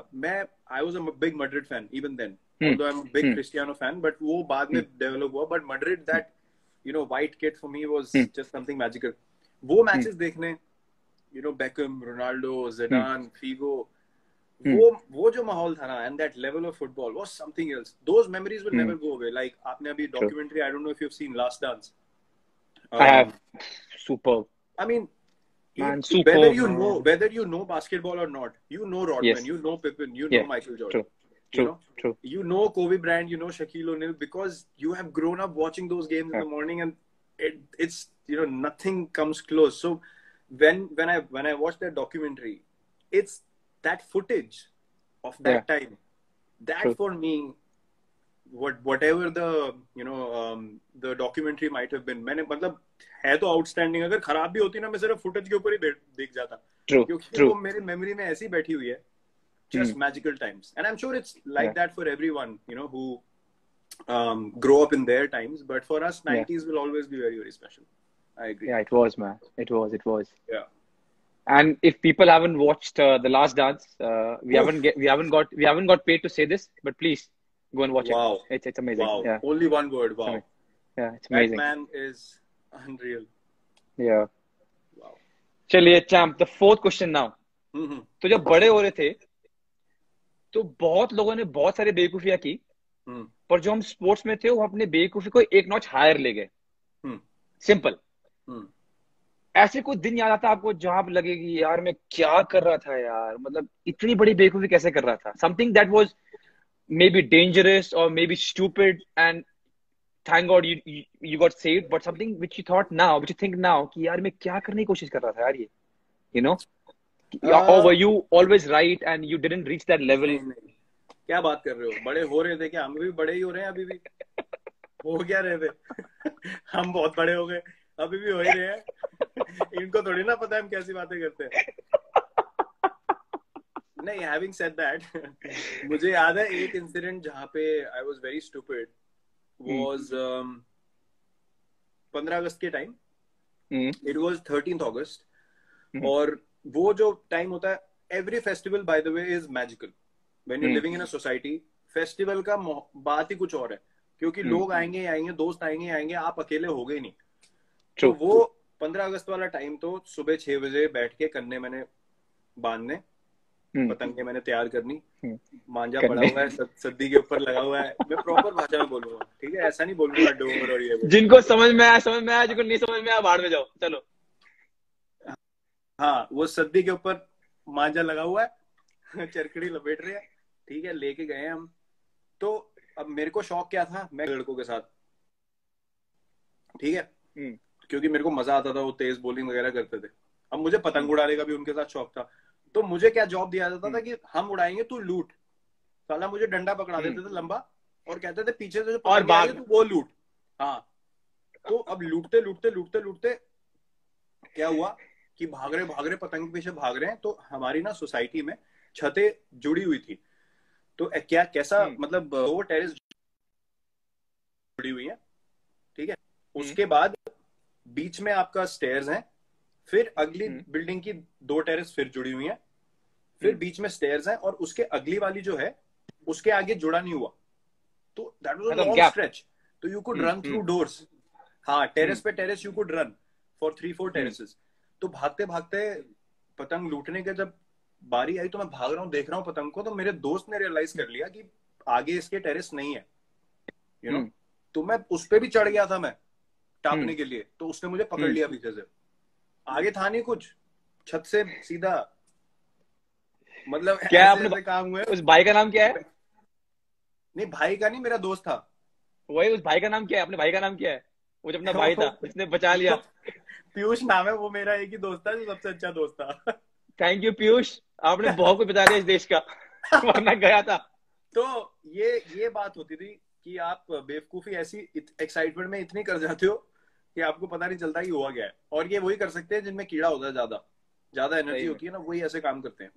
I was a big Madrid fan even then, although I'm a big Cristiano fan, but वो बाद में develop हुआ. But Madrid, that, you know, white kit for me was just something magical. वो matches देखने, you know, Beckham, Ronaldo, Zidane, Figo, वो जो माहौल था ना, and that level of football was something else. Those memories will never go away. Like आपने अभी documentary, I don't know if you've seen Last Dance. I have. Superb. I mean, Man, whether you know basketball or not, you know Rodman, you know Pippen, you know Michael Jordan. True. You know Kobe Bryant, you know Shaquille O'Neal, because you have grown up watching those games in the morning, and it's, you know, nothing comes close. So when I watched that documentary, it's that footage of that time, that for me, whatever the, you know, the documentary might have been, मैंने मतलब है तो outstanding, अगर खराब भी होती ना, मैं सिर्फ फुटेज के ऊपर ही देख जाता, क्योंकि वो मेरी मेमोरी में ऐसी बैठी हुई है. Just magical times, and I'm sure it's like that for everyone, you know, who grow up in their times. But for us, 90s will always be very, very special. I agree. Yeah, it was, man. It was. Yeah. And if people haven't watched The Last Dance, we haven't got paid to say this, but please go and watch it. It's amazing. Wow. Yeah. Only one word. Wow. Yeah, it's amazing. That man is unreal. Yeah. Wow. चलिए champ, the fourth question now. तो जब बड़े हो रहे थे, तो बहुत लोगों ने बहुत सारी बेवकूफियां की, पर जो हम स्पोर्ट्स में थे, वो अपने बेवकूफी को एक नॉच हायर ले गए. सिंपल. ऐसे कोई दिन याद आता है आपको जहां पे लगेगी यार मैं क्या कर रहा था यार, मतलब इतनी बड़ी बेवकूफी कैसे कर रहा था, something that was maybe dangerous और maybe stupid and thank God you got saved, but something which you thought now, which you think now कि यार मैं क्या करने की कोशिश कर रहा था यार ये, you know, or were you always right and you didn't reach that level? नहीं, क्या बात कर रहे हो, बड़े हो रहे थे क्या? हम भी बड़े ही हो रहे हैं अभी भी। हो क्या रहे थे? हम बहुत बड़े हो गए, अभी भी हो ही रहे हैं। इनको थोड़ी ना पता है हम कैसी बातें करते हैं। नहीं, हैविंग सेड दैट, मुझे याद है एक इंसिडेंट जहाँ पे I was very stupid, was 15 अगस्त के टाइम। इट वाज 13th अगस्त। और वो जो टाइम होता है, every festival by the way is magical when you living in a society. Festival का बात ही कुछ और है, क्योंकि लोग आएंगे आएंगे, दोस्त आएंगे आएंगे, आप अकेले हो गए नहीं। तो वो 15 अगस्त वाला टाइम तो सुबह 6 बजे बैठ के कन्ने मैंने बांधने, पतंगे मैंने तैयार करनी, मांझा पड़ा हुआ है सद्दी के ऊपर लगा हुआ है। मैं प्रॉपर भाषा में बोलूंगा, ठीक है, ऐसा नहीं बोलूंगा डोर और ये। जिनको समझ में आया समझ में आया, जिनको नहीं समझ में आया बाहर में जाओ, चलो। हाँ, वो सद्दी के ऊपर मांझा लगा हुआ है, चरकड़ी लपेट रहे हैं, ठीक है, लेके गए हम। तो अब मेरे को शौक क्या था, मैं लड़कों के साथ, ठीक है, क्योंकि मेरे को मजा आता था, वो तेज बॉलिंग वगैरह करते थे। अब मुझे पतंग उड़ाने का भी उनके साथ शौक था। तो मुझे क्या जॉब दिया जाता था कि हम उड़ाएंगे, तू लूट। साला मुझे डंडा पकड़ा देते थे लंबा और कहते थे पीछे से जो पतंग आ रही है तू वो लूट। हाँ, तो अब लूटते लूटते लूटते लूटते क्या हुआ कि भाग रहे पतंग के पीछे भाग रहे हैं। तो हमारी ना सोसाइटी में छतें जुड़ी हुई थी। तो क्या कैसा मतलब वो टेरेस जुड़ी हुई है, ठीक है। उसके बाद बीच में आपका स्टेयर्स हैं, फिर अगली बिल्डिंग की 2 टेरेस फिर जुड़ी हुई हैं, फिर बीच में स्टेयर्स हैं, और उसके अगली वाली जो है उसके आगे जुड़ा नहीं हुआ। तो that was a long stretch, तो you could run through doors. हाँ, टेरेस पे terrace you could run for 3-4 terraces. तो भागते भागते पतंग लूटने के जब बारी आई, तो मैं भाग रहा हूँ, देख रहा हूँ पतंग को, तो मेरे दोस्त ने रियलाइज कर लिया कि आगे इसके टेरेस नहीं है, यू नो। तो मैं उस पे भी चढ़ गया था मैं टापने के लिए, तो उसने मुझे पकड़ लिया पीछे से। आगे था नहीं कुछ, छत से सीधा, मतलब क्या ऐसे ऐसे काम हुए। उस भाई का नाम क्या है? नहीं, भाई का नहीं, मेरा दोस्त था। वही, उस भाई का नाम क्या है? अपने भाई का नाम क्या है? वो जो अपना भाई था उसने बचा लिया। पीयूष नाम है, वो मेरा एक ही दोस्त था जो सबसे अच्छा दोस्त था। थैंक यू पीयूष, आपने बहुत कुछ बचा दिया इस देश का, वरना गया था। तो ये बात होती थी कि आप बेवकूफी ऐसी एक्साइटमेंट में इतनी कर जाते हो कि आपको पता नहीं चलता कि हुआ क्या है। और ये वही कर सकते हैं जिनमें कीड़ा होता है, ज्यादा एनर्जी होती है ना, वही ऐसे काम करते हैं।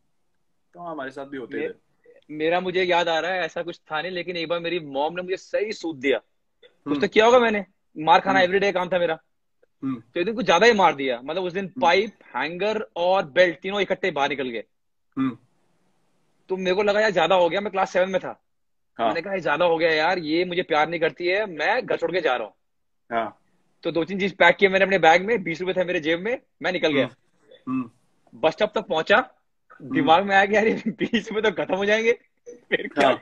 तो हमारे साथ भी होते थे। मेरा मुझे याद आ रहा है ऐसा कुछ था नहीं, लेकिन एक बार मेरी मॉम ने मुझे सही सूद दिया। कुछ तो किया होगा मैंने, मार खाना एवरीडे काम था मेरा। तो एक दिन कुछ ज्यादा ही मार दिया, मतलब उस दिन पाइप, हैंगर और बेल्ट तीनों इकट्ठे बाहर निकल गए। तो मेरे को लगा यार ज्यादा हो गया, मैं क्लास 7 में था। मैंने कहा ज्यादा हो गया यार, ये मुझे प्यार नहीं करती है, मैं घर छोड़ के जा रहा हूँ। तो 2-3 चीज पैक किए मैंने अपने बैग में, 20 रुपए थे मेरे जेब में, मैं निकल गया। बस स्टॉप तक पहुंचा, दिमाग में आया कि यार 20 रुपए तो खत्म हो जाएंगे, फिर क्या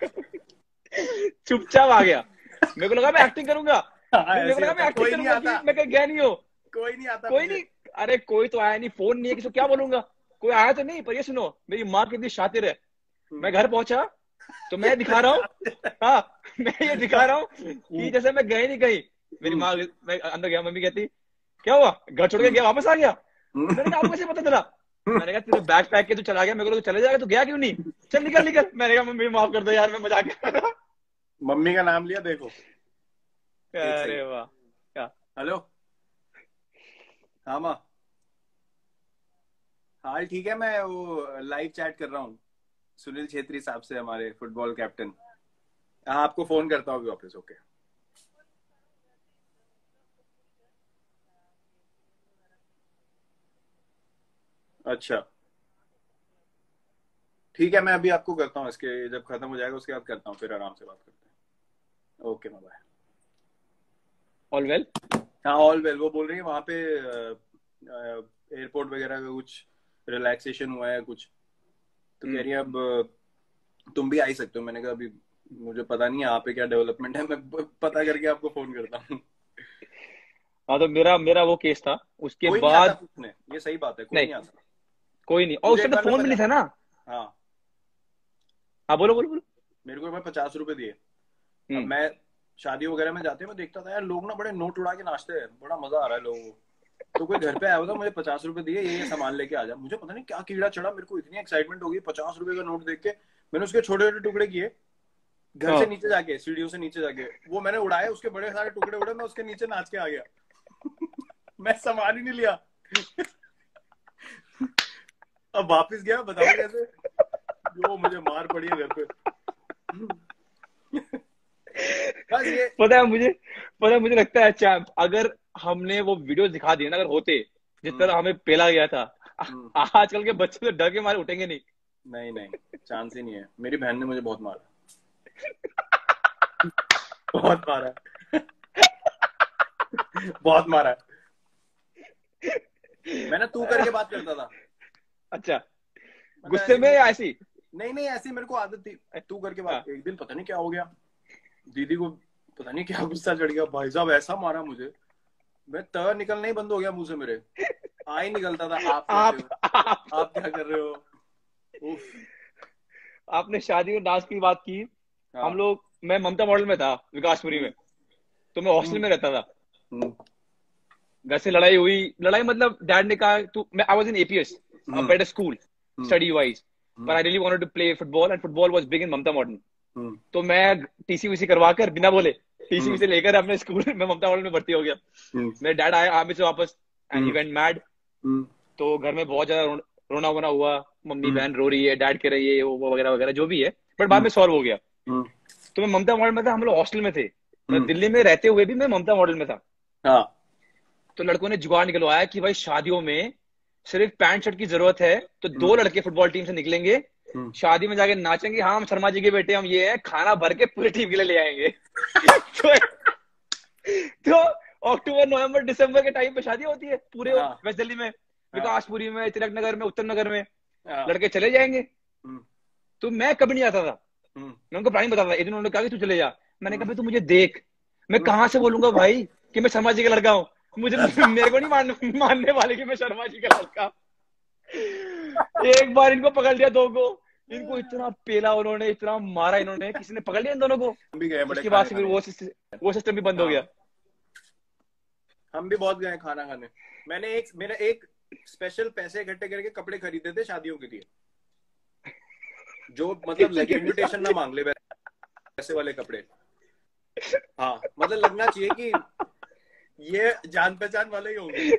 चुपचाप आ गया। मेरे को लगा मैं एक्टिंग करूंगा, मेरे को लगा मैं एक्टिंग करूंगा, मैं कहीं गया नहीं हो, कोई नहीं आता, कोई नहीं। अरे कोई तो आया नहीं, फोन नहीं है, किसी को क्या बोलूंगा, कोई आया तो नहीं। पर ये सुनो, मेरी माँ कितनी शातिर है। मैं घर पहुंचा तो मैं दिखा रहा हूँ, हाँ मैं ये दिखा रहा हूँ कि जैसे मैं गए नहीं कहीं। मेरी माँ, मैं अंदर गया, मम्मी कहती क्या हुआ, घर छोड़ के गया, वापस आ गया? मैंने कहा आपको कैसे पता चला? मैंने कहा तेरे बैग पैक के तू चला गया, मेरे को तो चले जाएगा, तू गया क्यों नहीं, चल निकल निकल। मैंने कहा मम्मी माफ कर दो यार, मैं मजाक कर रहा था। मम्मी का नाम लिया, देखो। अरे वाह, क्या? हेलो, हाँ माँ, हाल ठीक है, मैं वो लाइव चैट कर रहा हूँ सुनील छेत्री साहब से, हमारे फुटबॉल कैप्टन। हाँ, आपको फोन करता हूँ वापस। ओके, अच्छा ठीक है, मैं अभी आपको करता हूँ, इसके जब खत्म हो जाएगा उसके बाद करता हूँ, फिर आराम से बात करते हैं। Okay, bye. All well? हाँ, ऑल वेल। वो बोल रही है वहां पे एयरपोर्ट वगैरह का कुछ रिलैक्सेशन हुआ है कुछ, तो कह रही है अब तुम भी आ ही सकते हो। मैंने कहा अभी मुझे पता नहीं है यहाँ पे क्या डेवलपमेंट है, मैं पता करके आपको फोन करता हूँ। हाँ तो मेरा वो केस था। उसके कोई बाद नहीं आता पूछने, ये सही बात है, कोई नहीं आता, कोई नहीं। और उस टाइम फोन भी नहीं था ना। हाँ हाँ बोलो बोलो बोलो। मेरे को 50 रुपए दिए। अब मैं शादी वगैरह में जाते मैं देखता था यार लोग ना बड़े नोट उड़ा के नाचते हैं, बड़ा मजा आ रहा है लोगों को। तो कोई घर पे आया होता, मुझे 50 रुपए दिए, ये सामान लेके आ जा। मुझे पता नहीं क्या कीड़ा चढ़ा, मेरे को इतनी एक्साइटमेंट हो गई 50 रुपए का नोट देख के। मैंने उसके छोटे छोटे टुकड़े किए, घर से नीचे जाके, सीढ़ियों से नीचे जाके वो मैंने उड़ाए, उसके बड़े सारे टुकड़े उड़े, मैं उसके नीचे नाच के आ गया। मैं सामान ही नहीं लिया। अब वापस गया, बताओ कैसे, जो मुझे मार पड़ी है घर पे। बस ये पता है मुझे लगता है चैंप, अगर हमने वो वीडियो दिखा दिए ना, अगर होते जिस तरह हमें पेला गया था, आजकल के बच्चे तो डर के मारे उठेंगे नहीं। नहीं चांस ही नहीं है। मेरी बहन ने मुझे बहुत मारा। बहुत मारा बहुत मारा। मैं ना तू करके बात करता था। अच्छा, गुस्से में या ऐसी? नहीं ऐसी मेरे को आदत थी, तू करके बात। एक दिन पता नहीं क्या हो गया, दीदी को पता नहीं क्या गुस्सा चढ़ गया, भाई साहब ऐसा मारा मुझे, मैं त निकलना ही बंद हो गया मुंह से, मेरे आ ही निकलता था आप क्या कर रहे हो। आपने शादी में डांस की बात की। हाँ। हम लोग, मैं ममता मॉडल में था विकासपुरी में, तो मैं हॉस्टल में रहता था। घर से लड़ाई मतलब डैड ने कहा तू, मैं I was in APS, a better school study wise, but I really wanted to play football and football was big in Mamata modern. तो मैं टीसी करवा कर बिना बोले टीसी से लेकर अपने स्कूल में ममता मॉडल में भर्ती हो गया। मेरे डैड आए आर्मी से वापस एंड ही वेंट मैड। तो घर में बहुत ज्यादा रोना वोना हुआ, मम्मी बहन रो रही है, डैड कह रही है, वो वगैरह वगैरह जो भी है, बट बाद में सॉल्व हो गया। तो मैं ममता मॉडल में था, हम लोग हॉस्टल में थे। दिल्ली में रहते हुए भी मैं ममता मॉडल में था। तो लड़कों ने जुगाड़ निकलवाया कि भाई शादियों में सिर्फ पैंट शर्ट की जरूरत है, तो 2 लड़के फुटबॉल टीम से निकलेंगे, शादी में जाके नाचेंगे, हाँ हम शर्मा जी के बेटे, हम ये है, खाना भर के पूरी टीम के लिए ले आएंगे। तो अक्टूबर नवंबर दिसंबर के टाइम पे शादी होती है पूरे वेस्ट दिल्ली में, विकासपुरी में, तिलक नगर में, उत्तर नगर में, लड़के चले जाएंगे। तो मैं कभी नहीं आता था, मैं उनको प्लानिंग बताता था। एक दिन उन्होंने कहा कि तू चले जा। मैंने कहा तू मुझे देख, मैं कहाँ से बोलूंगा भाई कि मैं शर्मा जी का लड़का हूँ, मेरे को नहीं मानने वाले कि मैं शर्मा जी का लड़का। एक बार इनको पकड़ लिया, 2 को, इनको इतना पेला उन्होंने, इतना मारा इन्होंने, किसी ने पकड़ लिया इन दोनों को। उसके बाद से फिर वो सिस्टम भी बंद हो गया। हम भी बहुत गए खाना खाने। मेरा एक स्पेशल पैसे इकट्ठे करके कपड़े खरीदे थे शादियों के लिए, जो मतलब इनविटेशन ना मांग ले, पैसे वाले कपड़े। हाँ मतलब लगना चाहिए कि ये जान पहचान वाले ही होंगे।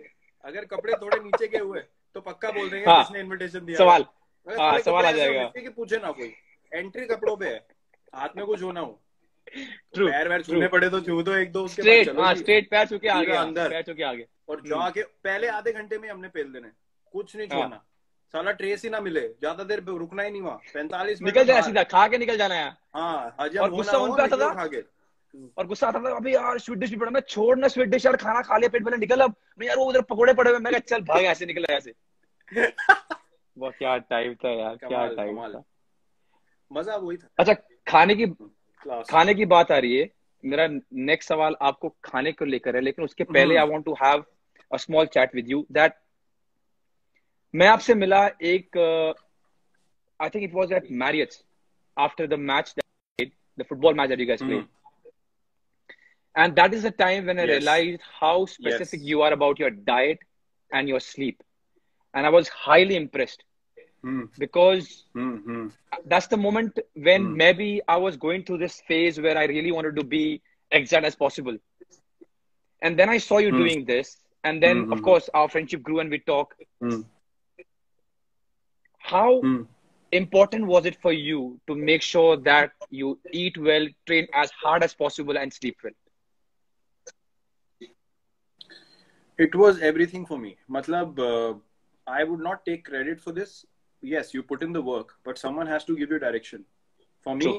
अगर कपड़े थोड़े नीचे के हुए तो पक्का बोल देंगे किसने इनविटेशन दिया। सवाल आ जाएगा कि पूछे ना कोई, एंट्री कपड़ों पे है, हाथ में कुछ होना हो, पैर वैर छूने पड़े तो छू दो एक दो, उसके बाद चलो स्ट्रेट पैर छू के आगे, अंदर पैर छू के आगे, और जाके पहले आधे घंटे में हमने पेल देने, कुछ नहीं छोड़ना, साला ट्रेस ही ना मिले, ज्यादा देर रुकना ही नहीं वहाँ, 45 मिनट निकल जाना, सीधा खा के निकल जाना है। हाँ और गुस्सा उनका आता था, और गुस्सा आता था अभी यार स्वीट डिश भी पड़ा, मैं छोड़ना स्वीट डिश यार, खाना खा लिया पेट भले, निकल अब नहीं यार, वो उधर पकोड़े पड़े हुए, मैं चल भाग ऐसे, निकल ऐसे। वो क्या टाइम था यार, क्या टाइम था, मजा वही था। अच्छा खाने की बात आ रही है, मेरा नेक्स्ट सवाल आपको खाने को लेकर है, लेकिन उसके पहले I want to have a small chat with you that मैं आपसे मिला एक I think it was at Marriott's after the match, the football match that you guys played, and that is the time when I realized how specific you are about your diet and your sleep, and I was highly impressed because that's the moment when maybe I was going through this phase where I really wanted to be exact as possible, and then I saw you doing this, and then of course our friendship grew and we talked. How important was it for you to make sure that you eat well, train as hard as possible and sleep well? It was everything for me. Matlab, I would not take credit for this. Yes, you put in the work, but someone has to give you direction. For me,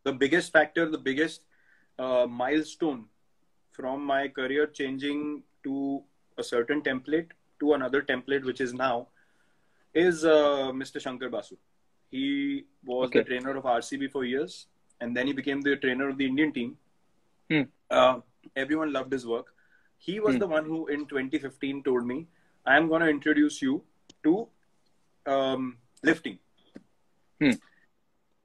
the biggest factor, the biggest milestone from my career changing to a certain template to another template, which is now, is Mr. Shankar Basu. He was the trainer of RCB for years, and then he became the trainer of the Indian team. Everyone loved his work. he was the one who in 2015 told me, I am going to introduce you to lifting.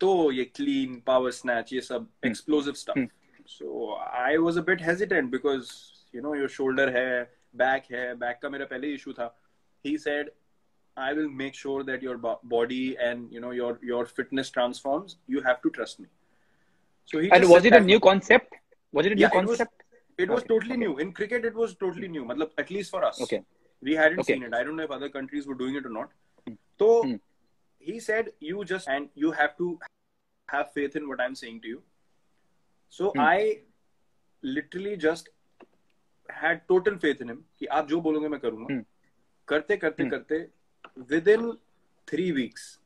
So ye clean, power snatch, ye sab explosive stuff. So I was a bit hesitant because, you know, your shoulder hai, back ka mera pehle issue tha. He said, I will make sure that your body and, you know, your fitness transforms. You have to trust me. So he. And was it a new concept? Was it a new concept? It was totally new. In cricket, it was totally new. Matlab, at least for us. Okay. We hadn't seen it. I don't know if other countries were doing it or not. So he said, you have to have faith in what I'm saying to you. So I literally just had total faith in him. Ki aap jo bolonge main karunga. Karte, within 3 weeks,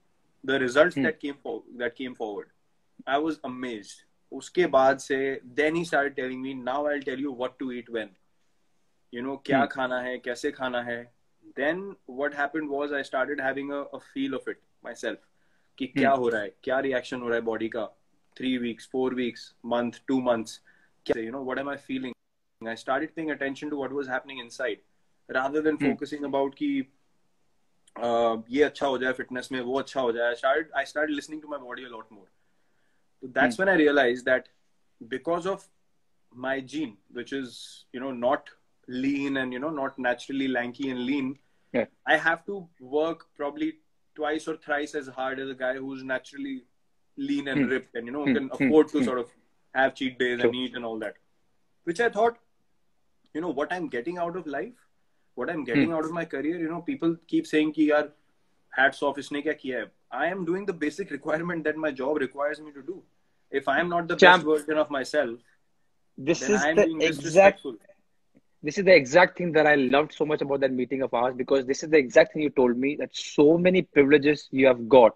the results that came forward, I was amazed. Uske baad se, then he started telling me, now I'll tell you what to eat when. You know, kya khana hai, kaise khana hai. Then what happened was I started having a feel of it myself. Ki kya ho raha hai, kya reaction ho raha hai body ka. 3 weeks, 4 weeks, month, 2 months. You know, what am I feeling? I started paying attention to what was happening inside. Rather than focusing about ki ye acha ho jaye fitness mein, wo acha ho jaye. I started listening to my body a lot more. So that's when I realized that because of my gene, which is, you know, not lean and, you know, not naturally lanky and lean, I have to work probably twice or thrice as hard as a guy who's naturally lean and ripped and, you know, can afford to sort of have cheat days and eat and all that. Which I thought, you know, what I'm getting out of life, what I'm getting out of my career, you know, people keep saying ki yaar, hats off, isne kya kiya hai. I am doing the basic requirement that my job requires me to do. If I am not the best version of myself, this then is I am the being disrespectful. This is the exact thing that I loved so much about that meeting of ours, because this is the exact thing you told me, that so many privileges you have got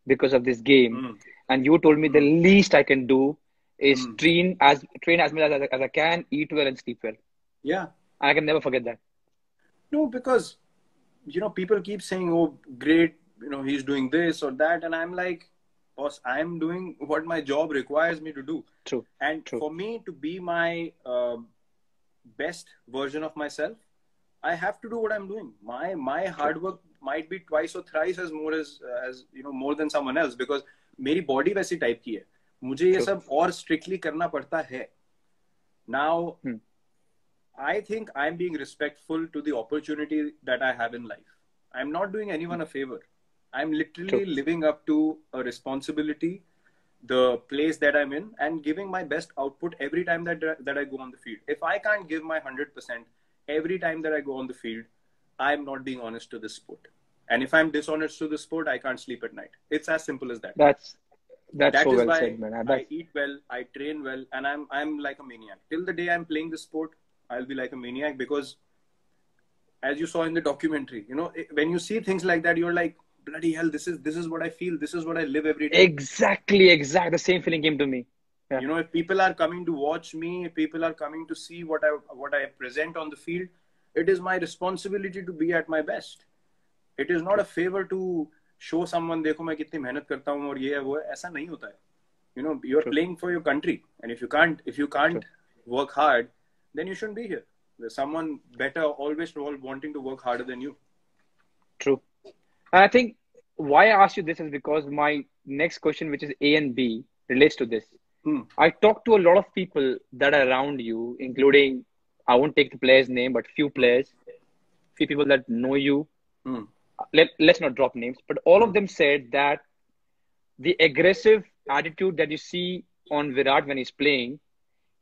because of this game. And you told me the least I can do is train as much as I can, eat well and sleep well. Yeah. I can never forget that. No, because, you know, people keep saying, oh, great, you know, he's doing this or that. And I'm like, boss, I'm doing what my job requires me to do. True. And for me to be my best version of myself, I have to do what I'm doing. My hard work might be twice or thrice as more as you know, more than someone else, because मेरी body वैसी type की है. मुझे ये सब और strictly करना पड़ता है. Now, I think I'm being respectful to the opportunity that I have in life. I'm not doing anyone a favor. I'm literally living up to a responsibility, the place that I'm in, and giving my best output every time that I go on the field. If I can't give my 100% every time that I go on the field, I'm not being honest to this sport. And if I'm dishonest to the sport, I can't sleep at night. It's as simple as that. That's that so is well why said, man. I eat well, I train well, and I'm like a maniac. Till the day I'm playing this sport, I'll be like a maniac, because as you saw in the documentary, you know, when you see things like that, you're like, bloody hell, this is what I feel. This is what I live every day. Exactly. The same feeling came to me. Yeah. You know, if people are coming to watch me, if people are coming to see what I present on the field, it is my responsibility to be at my best. It is not a favor to show someone, देखो मैं कितनी मेहनत करता हूँ और ये है वो है. ऐसा नहीं होता है. You know, you're playing for your country, and if you can't work hard, then you shouldn't be here. There's someone better always wanting to work harder than you. True. And I think why I asked you this is because my next question, which is A and B, relates to this. I talk to a lot of people that are around you, including, I won't take the player's name, but few players, few people that know you. Let's not drop names, but all of them said that the aggressive attitude that you see on Virat when he's playing,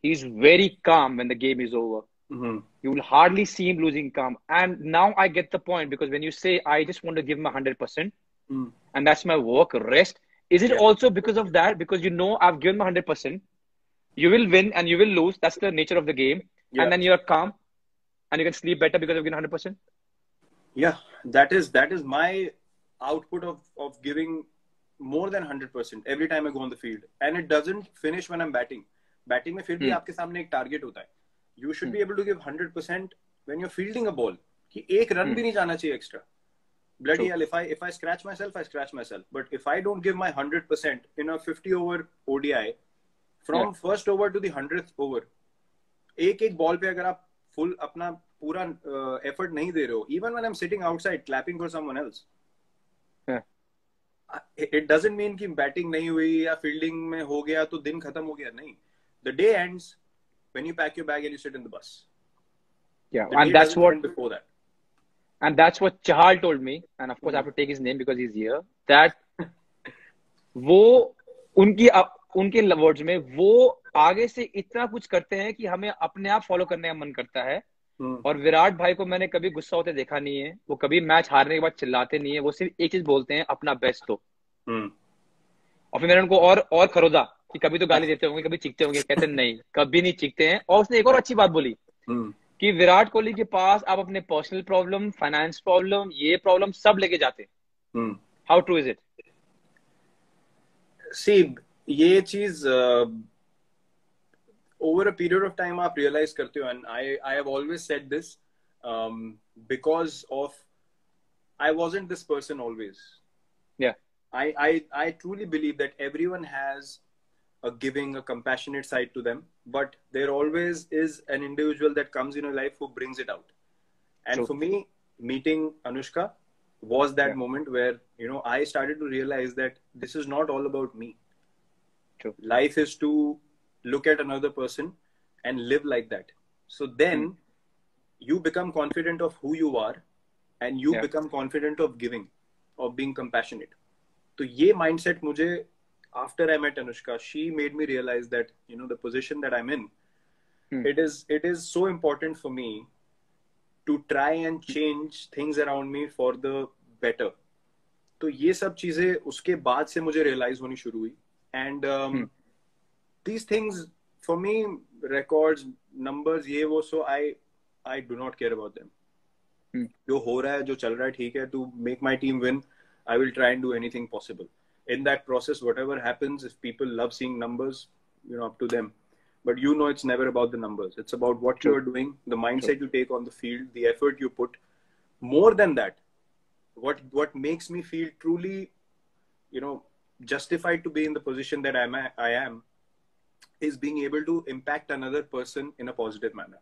he's very calm when the game is over. You will hardly see him losing calm. And now I get the point, because when you say, I just want to give him 100%, and that's my work, rest, is it also because of that? Because you know, I've given my 100%, you will win and you will lose. That's the nature of the game. And then you're calm and you can sleep better because you've given 100%. Yeah, that is my output of giving more than 100% every time I go on the field. And it doesn't finish when I'm batting. Batting में फिर भी आपके सामने एक target होता है. You should be able to give 100% when you're fielding a ball. कि एक run भी नहीं जाना चाहिए extra. Bloody hell, if I scratch myself, I scratch myself. But if I don't give my 100% in a 50-over ODI, from first over to the 100th over, एक ball पे अगर आप full अपना पूरा effort नहीं दे रहे हो, even when I'm sitting outside clapping for someone else, it doesn't mean कि बैटिंग नहीं हुई या फील्डिंग में हो गया तो दिन खत्म हो गया. नहीं, the day ends when you pack your bag and you sit in the bus. Yeah, the and day that's doesn't what end before that. And that's what Chahal told me, and of course I have to take his name because he's here. That वो उनके words में वो आगे से इतना कुछ करते हैं कि हमें अपने आप फॉलो करने का मन करता है. और विराट भाई को मैंने कभी गुस्सा होते देखा नहीं है. वो कभी मैच हारने के बाद चिल्लाते नहीं है. वो सिर्फ एक चीज बोलते हैं, अपना बेस्ट दो. और फिर मैंने उनको और खरोदा कि कभी तो गाली देते होंगे, कभी चीखते होंगे. कहते नहीं, कभी नहीं चीखते हैं. और उसने एक और अच्छी बात बोली कि विराट कोहली के पास आप अपने पर्सनल प्रॉब्लम, फाइनेंस प्रॉब्लम, ये प्रॉब्लम सब लेके जाते हैं. How true is it? See, ये चीज over a period of time आप realize करते हो, and I have always said this because of I wasn't this person always. Yeah. I truly believe that everyone has a giving, a compassionate side to them, but there always is an individual that comes in your life who brings it out. And True. For me, meeting Anushka was that moment where, you know, I started to realize that this is not all about me. True. Life is to look at another person and live like that. So then you become confident of who you are, and you become confident of giving, of being compassionate. So ये mindset मुझे, after I met Anushka, she made me realize that, you know, the position that I'm in, it is so important for me to try and change things around me for the better. तो ये सब चीजें उसके बाद से मुझे realize होनी शुरू हुई. And these things for me, records, numbers, ये वो, so I do not care about them. जो हो रहा है, जो चल रहा है, ठीक है. To make my team win, I will try and do anything possible. In that process, whatever happens, if people love seeing numbers, you know, up to them. But you know, it's never about the numbers. It's about what you are doing, the mindset you take on the field, the effort you put. More than that, what makes me feel truly, you know, justified to be in the position that I am is being able to impact another person in a positive manner.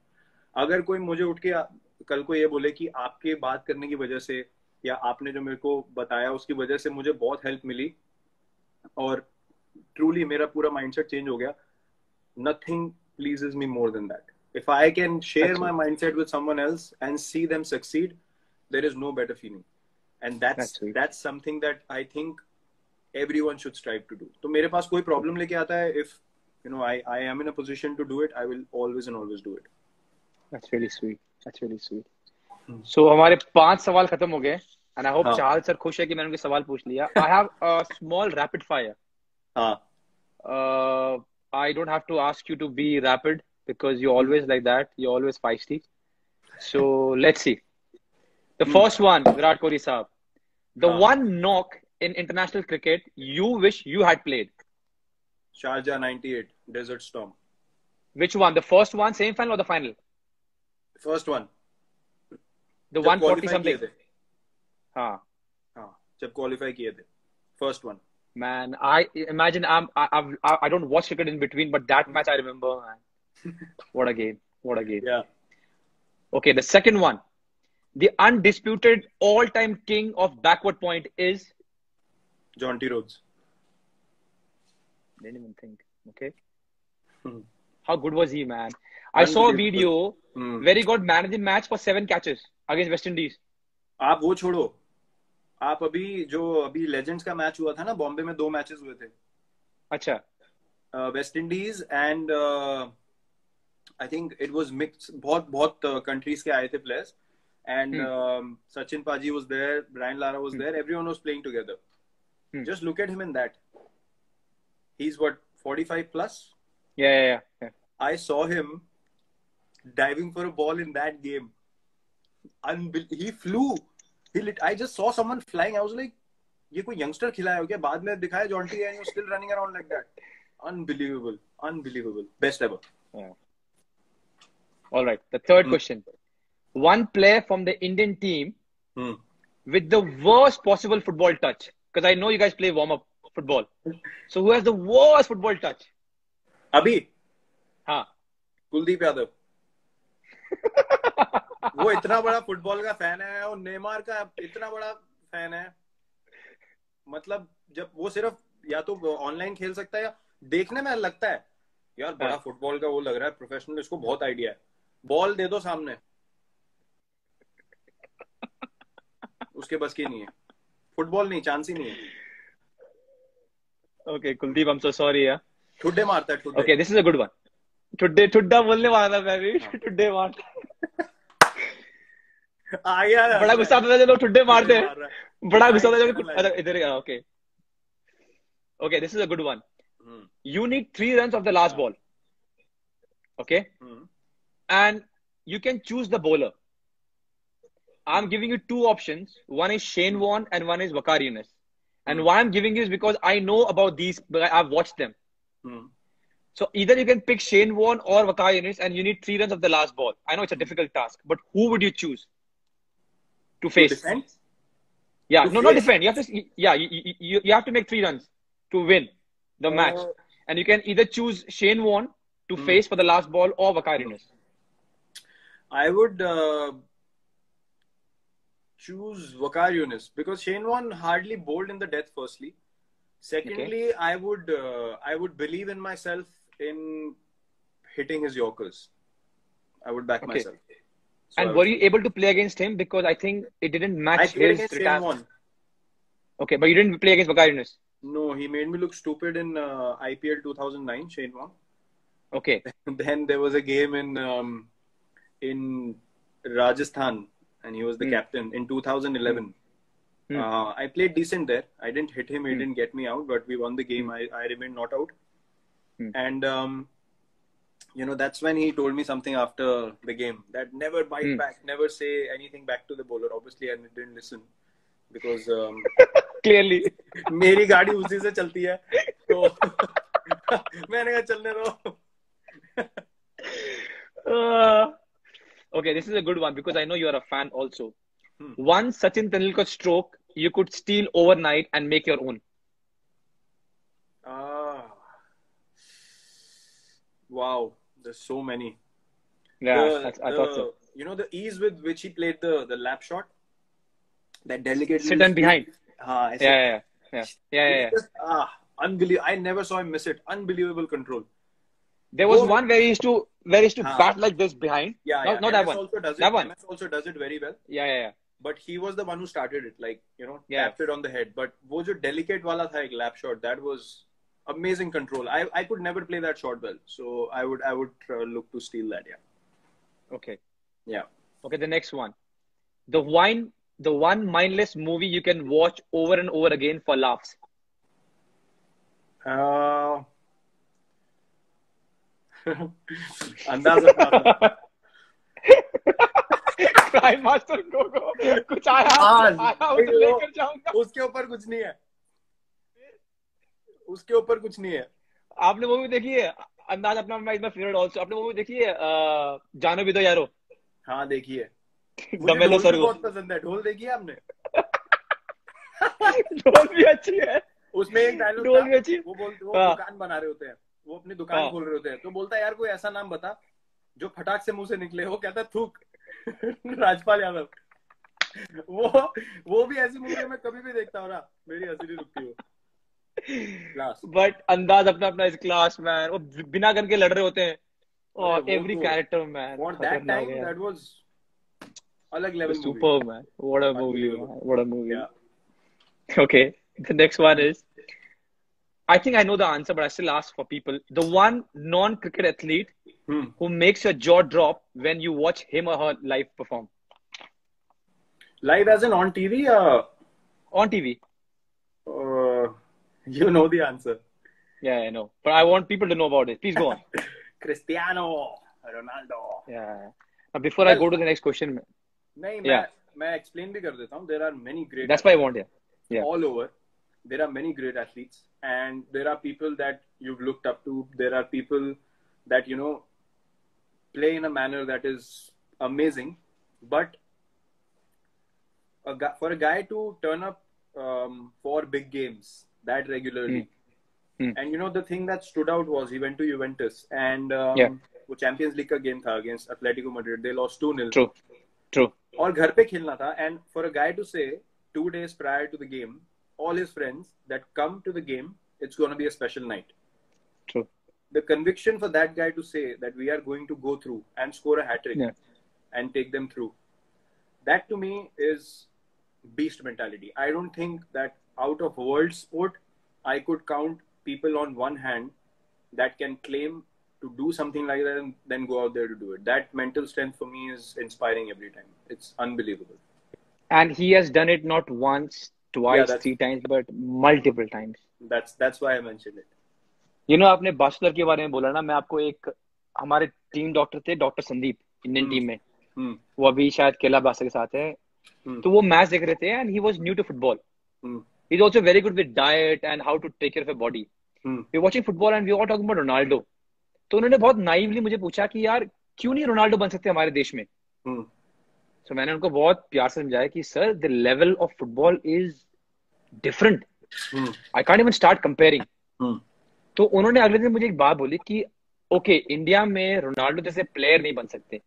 अगर कोई मुझे उठ के कल को ये बोले कि आपके बात करने की वजह से या आपने जो मेरे को बताया उसकी वजह से मुझे बहुत हेल्प मिली और ट्रूली मेरा पूरा माइंडसेट चेंज हो गया, nothing pleases me more than that. If I can share my mindset with someone else and see them succeed, there is no better feeling. And that's something that I think everyone should strive to do. तो मेरे पास कोई problem लेके आता है, if you know I am in a position to do it, I will always and always do it. That's really sweet. That's really sweet. So हमारे 5 सवाल खत्म हो गए, and I hope Chahal sir खुश है कि मैंने उनके सवाल पूछ लिया. I have a small rapid fire. I don't have to ask you to be rapid because you're always like that. You're always feisty. So let's see. The first one, Virat Kohli saab. The one knock in international cricket you wish you had played? Sharjah 98, Desert Storm. Which one? The first one, same final or the final? First one. The 140 something. हाँ. जब qualify किए थे. First one. Man, I imagine I don't watch cricket in between, but that match I remember, man. What a game. What a game. Yeah. Okay, the second one. The undisputed all-time king of backward point is? John T. Rhodes. Didn't even think. Okay. How good was he, man? I saw a video where he got man of the match for 7 catches against West Indies. आप वो छोड़ो. आप अभी legends का match हुआ था ना, बॉम्बे में 2 मैचेस हुए थे. अच्छा. West Indies and I think it was mix. बहुत कंट्रीज के आए थे players. And Sachin Paji was there, Brian Lara was there, everyone was playing together. Just look at him in that. He's what, 45 plus? Yeah. I saw him diving for a ball in that game. He flew. I just saw someone flying. I was like, ये कोई youngster खिलाया हो क्या? बाद में दिखाया John T and you're still running around like that. Unbelievable. Best ever. Yeah. All right. The third question. One player from the Indian team with the worst possible football touch. Because I know you guys play warm-up football. So who has the worst football touch? Abhi? हाँ. Kuldeep Yadav. वो इतना बड़ा football का fan है और Neymar का इतना बड़ा फैन है, मतलब जब वो सिर्फ या तो ऑनलाइन खेल सकता है या देखने में लगता है यार बड़ा फुटबॉल का वो लग रहा है प्रोफेशनल, इसको बहुत आइडिया है, बॉल दे दो सामने, उसके बस की नहीं है, फुटबॉल नहीं, चांस ही नहीं है। Okay, Kuldeep, I'm so sorry, yeah. ठुड्डे मारता है, ठुड्डे। Okay, this is a good one. ठुड्डा बोलने वाला मैं भी, ठुड्डे मारता। आ गया। बड़ा गुस्सा आता था जब लोग ठुड्डे मारते हैं, बड़ा गुस्सा आता था जब इधर okay. Okay, this is a good one. You need 3 runs of the last ball. Okay? And you can choose the bowler. I'm giving you 2 options. One is Shane Warne and one is Waqar Younis. And why I'm giving you is because I know about these, I've watched them. So either you can pick Shane Warne or Waqar Younis and you need 3 runs of the last ball. I know it's a difficult task, but who would you choose to face? To defend? Yeah, to not defend. You have to, you have to make 3 runs to win the match. And you can either choose Shane Warne to face for the last ball or Waqar Younis. I would choose Waqar Younis because Shane Warne hardly bowled in the death. Firstly, secondly, okay. I would believe in myself in hitting his Yorkers. I would back myself. So and were you able to play against him? Because I think it didn't match his retirement. Okay, but you didn't play against Waqar Younis. No, he made me look stupid in IPL 2009, Shane Warne. Okay. Then there was a game in Rajasthan, and he was the captain in 2011. I played decent there. I didn't hit him. He didn't get me out, but we won the game. I remained not out. And, you know, that's when he told me something after the game that never bite back, never say anything back to the bowler. Obviously, I didn't listen because clearly मेरी गाड़ी उसी से चलती है, तो मैंने कहा चलने दो. Okay, this is a good one because I know you are a fan also. One Sachin Tendulkar stroke you could steal overnight and make your own. Wow, there's so many. Yeah, I thought so. You know the ease with which he played the lap shot, that delicate sit and behind. Yeah. Just, unbelievable. I never saw him miss it. Unbelievable control. There was one where he used to bat like this behind. Yeah. Not that one. Also does it. That one. MS also does it very well. Yeah. But he was the one who started it, like, you know, tapped it on the head. But wo jo delicate wala tha ek lap shot, that was amazing control. I could never play that shot well, so I would look to steal that. Yeah. Okay. Yeah. Okay. The next one, the one mindless movie you can watch over and over again for laughs. अंदाज़ अपना. Crime Master go कुछ आया लेकर जाऊंगा. उसके ऊपर कुछ नहीं है. उसके ऊपर कुछ नहीं है. आपने मूवी देखी है अंदाज अपना? My favourite also. आपने मूवी देखी है जानो भी दो यारो? हाँ देखी है. मुझे ढोल बहुत पसंद है. ढोल देखी है आपने? ढोल भी अच्छी है. उसमें एक डायलॉग ढोल भी अच्छी. वो दुकान बना रहे होते हैं, वो अपनी दुकान खोल रहे होते हैं, तो बोलता है यार कोई ऐसा नाम बता जो फटाक से मुंह से निकले. वो कहता है थूक. राजपाल यादव. वो भी ऐसी मूवी में कभी भी देखता हूँ ना, मेरी हंसी नहीं रुकती. वो बट अंदाज अपना इस क्लास मैन. वो बिना गन के लड़ रहे होते हैं. और every character man. For that time that was अलग level movie. Superman. What a movie. Okay, the next one is, I think I know the answer, but I still ask for people. The one non-cricket athlete who makes your jaw drop when you watch him or her live perform. Live as in on TV? On TV. You know the answer. Yeah, I know. But I want people to know about it. Please go on. Cristiano Ronaldo. Yeah. Now, before I go to the next question. मैं explain भी कर देता हूँ. There are many great. That's why I want it. Yeah. All over, there are many great athletes, and there are people that you've looked up to. There are people that, you know, play in a manner that is amazing. But for a guy to turn up for big games that regularly, and you know, the thing that stood out was he went to Juventus, and वो Champions League का game था against Atletico Madrid, they lost 2-0. True. और घर पे खेलना था, and for a guy to say 2 days prior to the game, all his friends that come to the game, it's going to be a special night. True. The conviction for that guy to say that we are going to go through and score a hat-trick and take them through, that to me is beast mentality. I don't think that out of world sport I could count people on one hand that can claim to do something like that and then go out there to do it. That mental strength for me is inspiring every time. It's unbelievable. And he has done it not once, twice, 3 times, but multiple times. That's why I mentioned it. You know, आपने basketball के बारे में बोला ना, मैं आपको एक, हमारे टीम डॉक्टर थे, डॉक्टर संदीप, इंडियन टीम में, वो अभी शायद केला बासा के साथ है, तो वो मैच देख रहे थे and he was new to football. He's also very good with diet and how to take care of a body. We were watching football and we were all talking about Ronaldo. तो उन्होंने बहुत नाइवली मुझे पूछा कि यार क्यों नहीं Ronaldo बन सकते हमारे देश में. So मैंने उनको बहुत प्यार से समझाया कि sir, the level of football is different. I can't even start comparing. तो उन्होंने अगले दिन मुझे एक बात बोली कि ओके, इंडिया में रोनाल्डो जैसे प्लेयर नहीं बन सकते,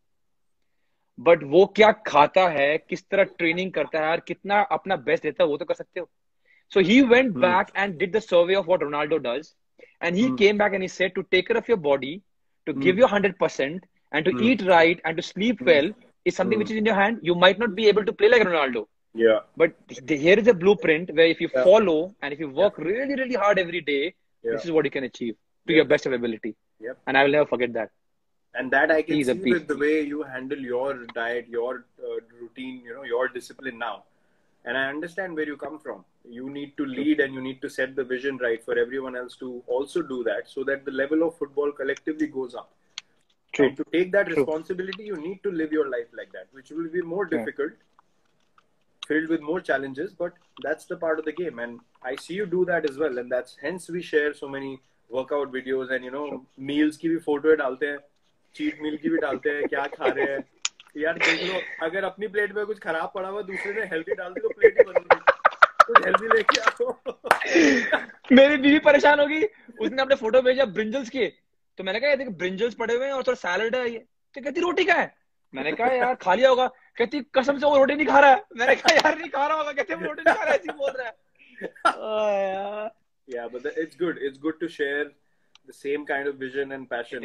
बट वो क्या खाता है, किस तरह ट्रेनिंग करता है और कितना अपना बेस्ट देता है, वो तो कर सकते हो. So he went back and did the survey of what Ronaldo does, and he came back and he said to take care of your body, to give your 100%, and to eat right and to sleep well is something which is in your hand. You might not be able to play like Ronaldo. Yeah. But here is a blueprint where if you follow and if you work really, really hard every day, this is what you can achieve to your best of ability. Yep. And I will never forget that. And that I can see with the way you handle your diet, your routine, you know, your discipline now. And I understand where you come from. You need to lead and you need to set the vision right for everyone else to also do that, so that the level of football collectively goes up. True. And to take that responsibility, you need to live your life like that, which will be more difficult, filled with more challenges, but that's the part of the game. And I see you do that as well. And that's hence we share so many workout videos and, you know, meals की भी photo डालते हैं, cheat meal की भी डालते हैं, क्या खा रहे हैं. यार देख लो, अगर अपनी प्लेट में कुछ खराब पड़ा हुआ दूसरे ने हेल्दी डाल दी तो प्लेट ही बदल गई. कुछ हेल्दी लेके आओ. मेरी बीवी परेशान होगी, उसने अपने फोटो भेजा ब्रिंजल्स के, तो मैंने कहा ये देख ब्रिंजल्स पड़े हुए हैं और थोड़ा सैलड है, ये तो कहती रोटी का है. मैंने कहा यार खा लिया होगा, कहती कसम से वो रोटी नहीं खा रहा है. मैंने कहा यार नहीं खा रहा होगा, कहते वो रोटी नहीं खा रहा है, ऐसे बोल रहा है. Yeah, but it's good to share the same kind of vision and passion.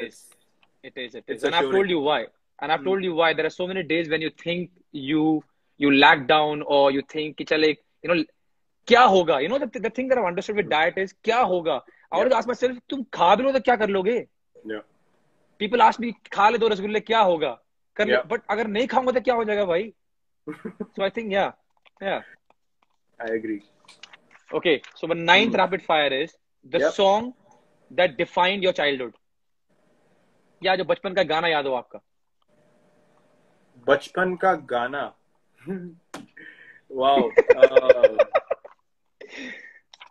It is. And I've told you why. And I've told you why. There are so many days when you think you lag down, or you think कि चले, you know, क्या होगा? You know, the thing that I've understood with diet is क्या होगा? I always ask myself, तुम खा भी लो तो क्या कर लोगे? Yeah. People ask me, खा ले 2 रसगुल्ले क्या होगा? कर ले, but अगर नहीं खाऊंगा तो क्या हो जाएगा भाई? So I think yeah. I agree. Okay, so the 9th rapid fire is the song that defined your childhood. या जो बचपन का गाना याद हो आपका? बचपन का गाना. Wow.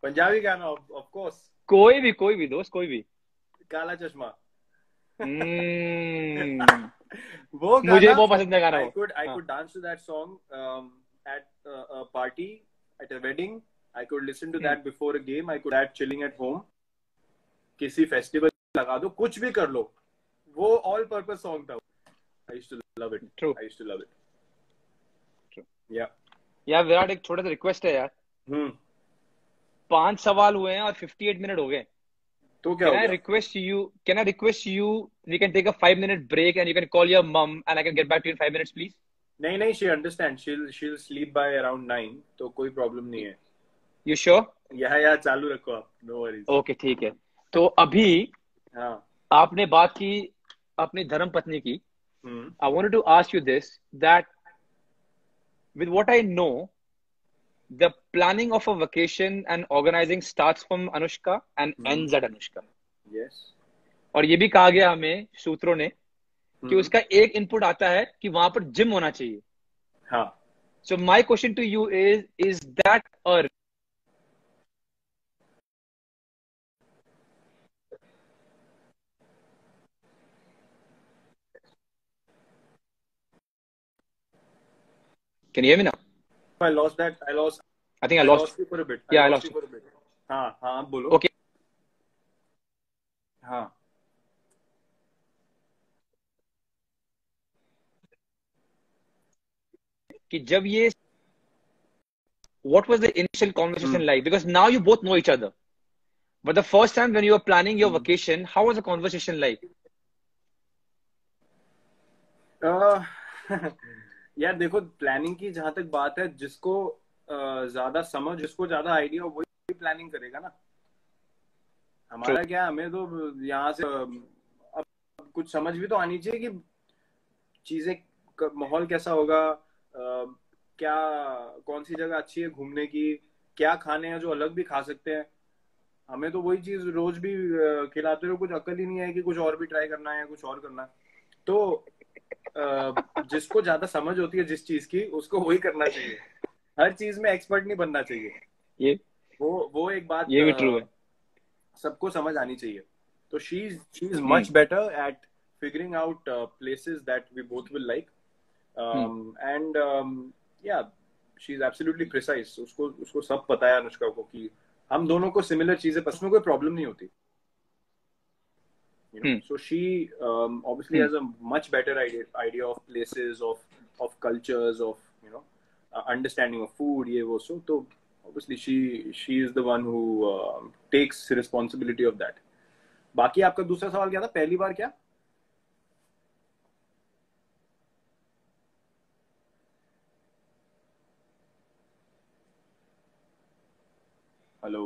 पंजाबी गाना, of course. कोई भी दोस्त, कोई भी. काला चश्मा. वो मुझे बहुत पसंद है गाना. I could dance to that song at a party, at a wedding. I could listen to that before a game. I could that chilling at home. किसी फेस्टिवल लगा दो, कुछ भी कर लो, वो all purpose song था. I used to love it. True. I used to love it. True. Yeah. यार विराट, एक छोटा सा रिक्वेस्ट है यार. 5 सवाल हुए हैं और 58 मिनट हो गए. तो क्या? Can I request you? We can take a 5-minute break and you can call your mom and I can get back to you in 5 minutes, please. नहीं, she understands. She'll sleep by around 9. तो कोई problem नहीं है. You sure? Yeah, चालू रखो आप. No worries. Okay, ठीक है. तो अभी आपने बात की अपनी धर्म पत्नी की. I wanted to ask you this, that with what I know, the planning of a vacation and organizing starts from Anushka and ends at Anushka. Yes. और ये भी कहा गया हमें सूत्रों ने कि उसका एक इनपुट आता है कि वहां पर जिम होना चाहिए. हाँ. So my question to you is that a Can you hear me now? I lost that. I think I lost you for a bit. Yeah, I lost you for a bit. हाँ, बोलो. Okay. हाँ. कि जब ये what was the initial conversation like? Because now you both know each other. But the first time when you were planning your vacation, how was the conversation like? यार देखो, planning की जहां तक बात है, जिसको ज्यादा समझ, जिसको ज्यादा आइडिया हो, वही प्लानिंग करेगा ना. हमारा क्या, हमें तो यहाँ से अब कुछ समझ भी तो आनी चाहिए कि चीजें, माहौल कैसा होगा, क्या, कौन सी जगह अच्छी है घूमने की, क्या खाने हैं जो अलग भी खा सकते हैं. हमें तो वही चीज रोज भी खिलाते रहो, कुछ अक्ल ही नहीं है कि कुछ और भी ट्राई करना है, कुछ और करना है. तो जिसको ज्यादा समझ होती है जिस चीज की, उसको वही करना चाहिए. हर चीज में एक्सपर्ट नहीं बनना चाहिए. ये वो एक बात ये भी ट्रू है. सबको समझ आनी चाहिए. तो she is much better at figuring out places that we both will like, and yeah she is absolutely precise. उसको सब पता है अनुष्का को कि हम दोनों को सिमिलर चीजें, उसमें कोई प्रॉब्लम नहीं होती. So she obviously has a much better idea of places, of cultures, of understanding of food, ye wo. So obviously she is the one who takes responsibility of that. बाकी आपका दूसरा सवाल क्या था? पहली बार क्या? हेलो.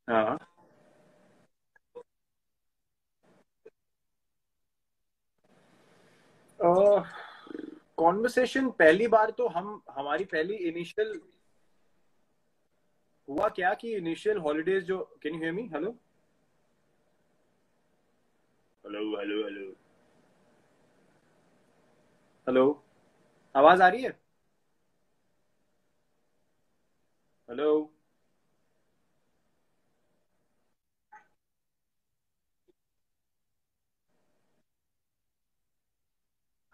हाँ. कॉन्वर्सेशन पहली बार तो हमारी पहली इनिशियल हुआ क्या कि इनिशियल हॉलीडेज जो, can you hear me? Hello. Hello, आवाज आ रही है? हेलो.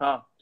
हाँ.